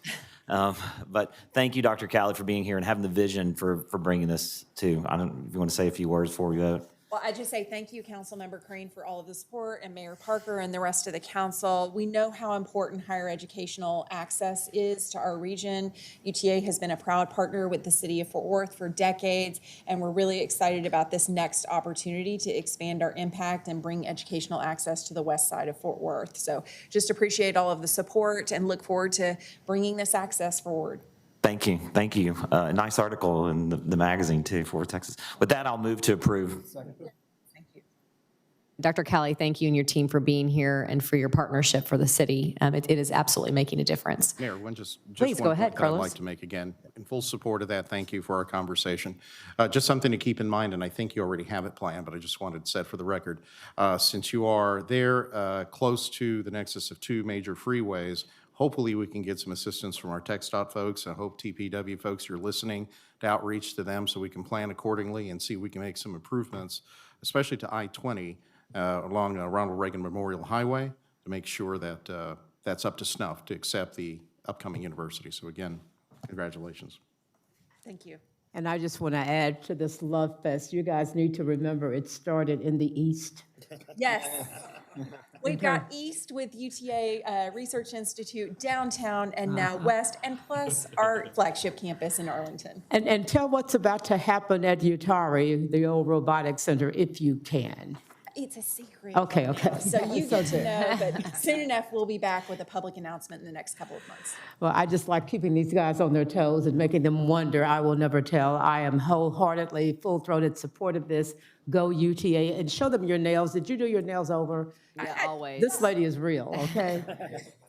[SPEAKER 9] But thank you, Dr. Callie, for being here and having the vision for bringing this to. I don't know if you want to say a few words before we vote.
[SPEAKER 6] Well, I just say thank you, Councilmember Crane, for all of the support, and Mayor Parker and the rest of the council. We know how important higher educational access is to our region. UTA has been a proud partner with the city of Fort Worth for decades, and we're really excited about this next opportunity to expand our impact and bring educational access to the west side of Fort Worth. So just appreciate all of the support and look forward to bringing this access forward.
[SPEAKER 9] Thank you. Thank you. Nice article in the magazine, too, for Texas. With that, I'll move to approve.
[SPEAKER 6] Thank you.
[SPEAKER 2] Dr. Kelly, thank you and your team for being here and for your partnership for the city. It is absolutely making a difference.
[SPEAKER 13] Mayor,
[SPEAKER 2] Please, go
[SPEAKER 13] one
[SPEAKER 2] ahead,
[SPEAKER 13] point that I'd
[SPEAKER 2] Carlos.
[SPEAKER 13] like to make again, in full support of that, thank you for our conversation. Just something to keep in mind, and I think you already have it planned, but I just wanted to set for the record. Since you are there, close to the nexus of two major freeways, hopefully we can get some assistance from our TxDOT folks. I hope TPW folks, you're listening to outreach to them so we can plan accordingly and see if we can make some improvements, especially to I-20 along Ronald Reagan Memorial Highway, to make sure that that's up to snuff to accept the upcoming university. So again, congratulations.
[SPEAKER 6] Thank you.
[SPEAKER 5] And I just want to add to this Love Fest, you guys need to remember it started in the east.
[SPEAKER 6] Yes. We've got east with UTA Research Institute, downtown, and now west, and plus our flagship campus in Arlington.
[SPEAKER 5] And tell what's about to happen at Utari, the old robotics center, if you can.
[SPEAKER 6] It's a secret.
[SPEAKER 5] Okay.
[SPEAKER 6] So you get to
[SPEAKER 5] good.
[SPEAKER 6] know, but soon enough, we'll be back with a public announcement in the next couple of months.
[SPEAKER 5] Well, I just like keeping these guys on their toes and making them wonder. I will never tell. I am wholeheartedly, full-throated support of this. Go UTA and show them your nails. Did you do your nails over?
[SPEAKER 2] Yeah, always.
[SPEAKER 5] This lady is real, okay?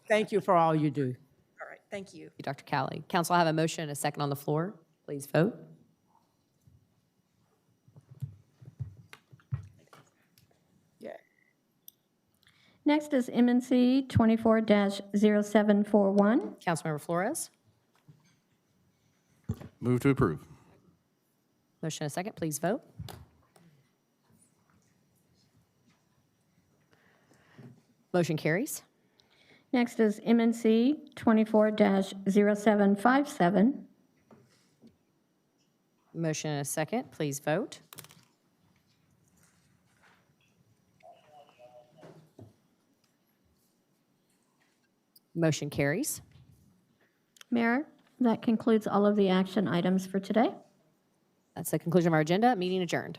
[SPEAKER 5] Thank you for all you do.
[SPEAKER 6] All right, thank you.
[SPEAKER 2] Dr. Kelly. Council, I have a motion and a second on the floor. Please vote.
[SPEAKER 1] Next is MNC 24-0741.
[SPEAKER 2] Councilmember Flores.
[SPEAKER 13] Move to approve.
[SPEAKER 2] Motion and a second. Please vote. Motion carries.
[SPEAKER 1] Next is MNC 24-0757.
[SPEAKER 2] Motion and a second. Please vote. Motion carries.
[SPEAKER 1] Mayor, that concludes all of the action items for today.
[SPEAKER 2] That's the conclusion of our agenda. Meeting adjourned.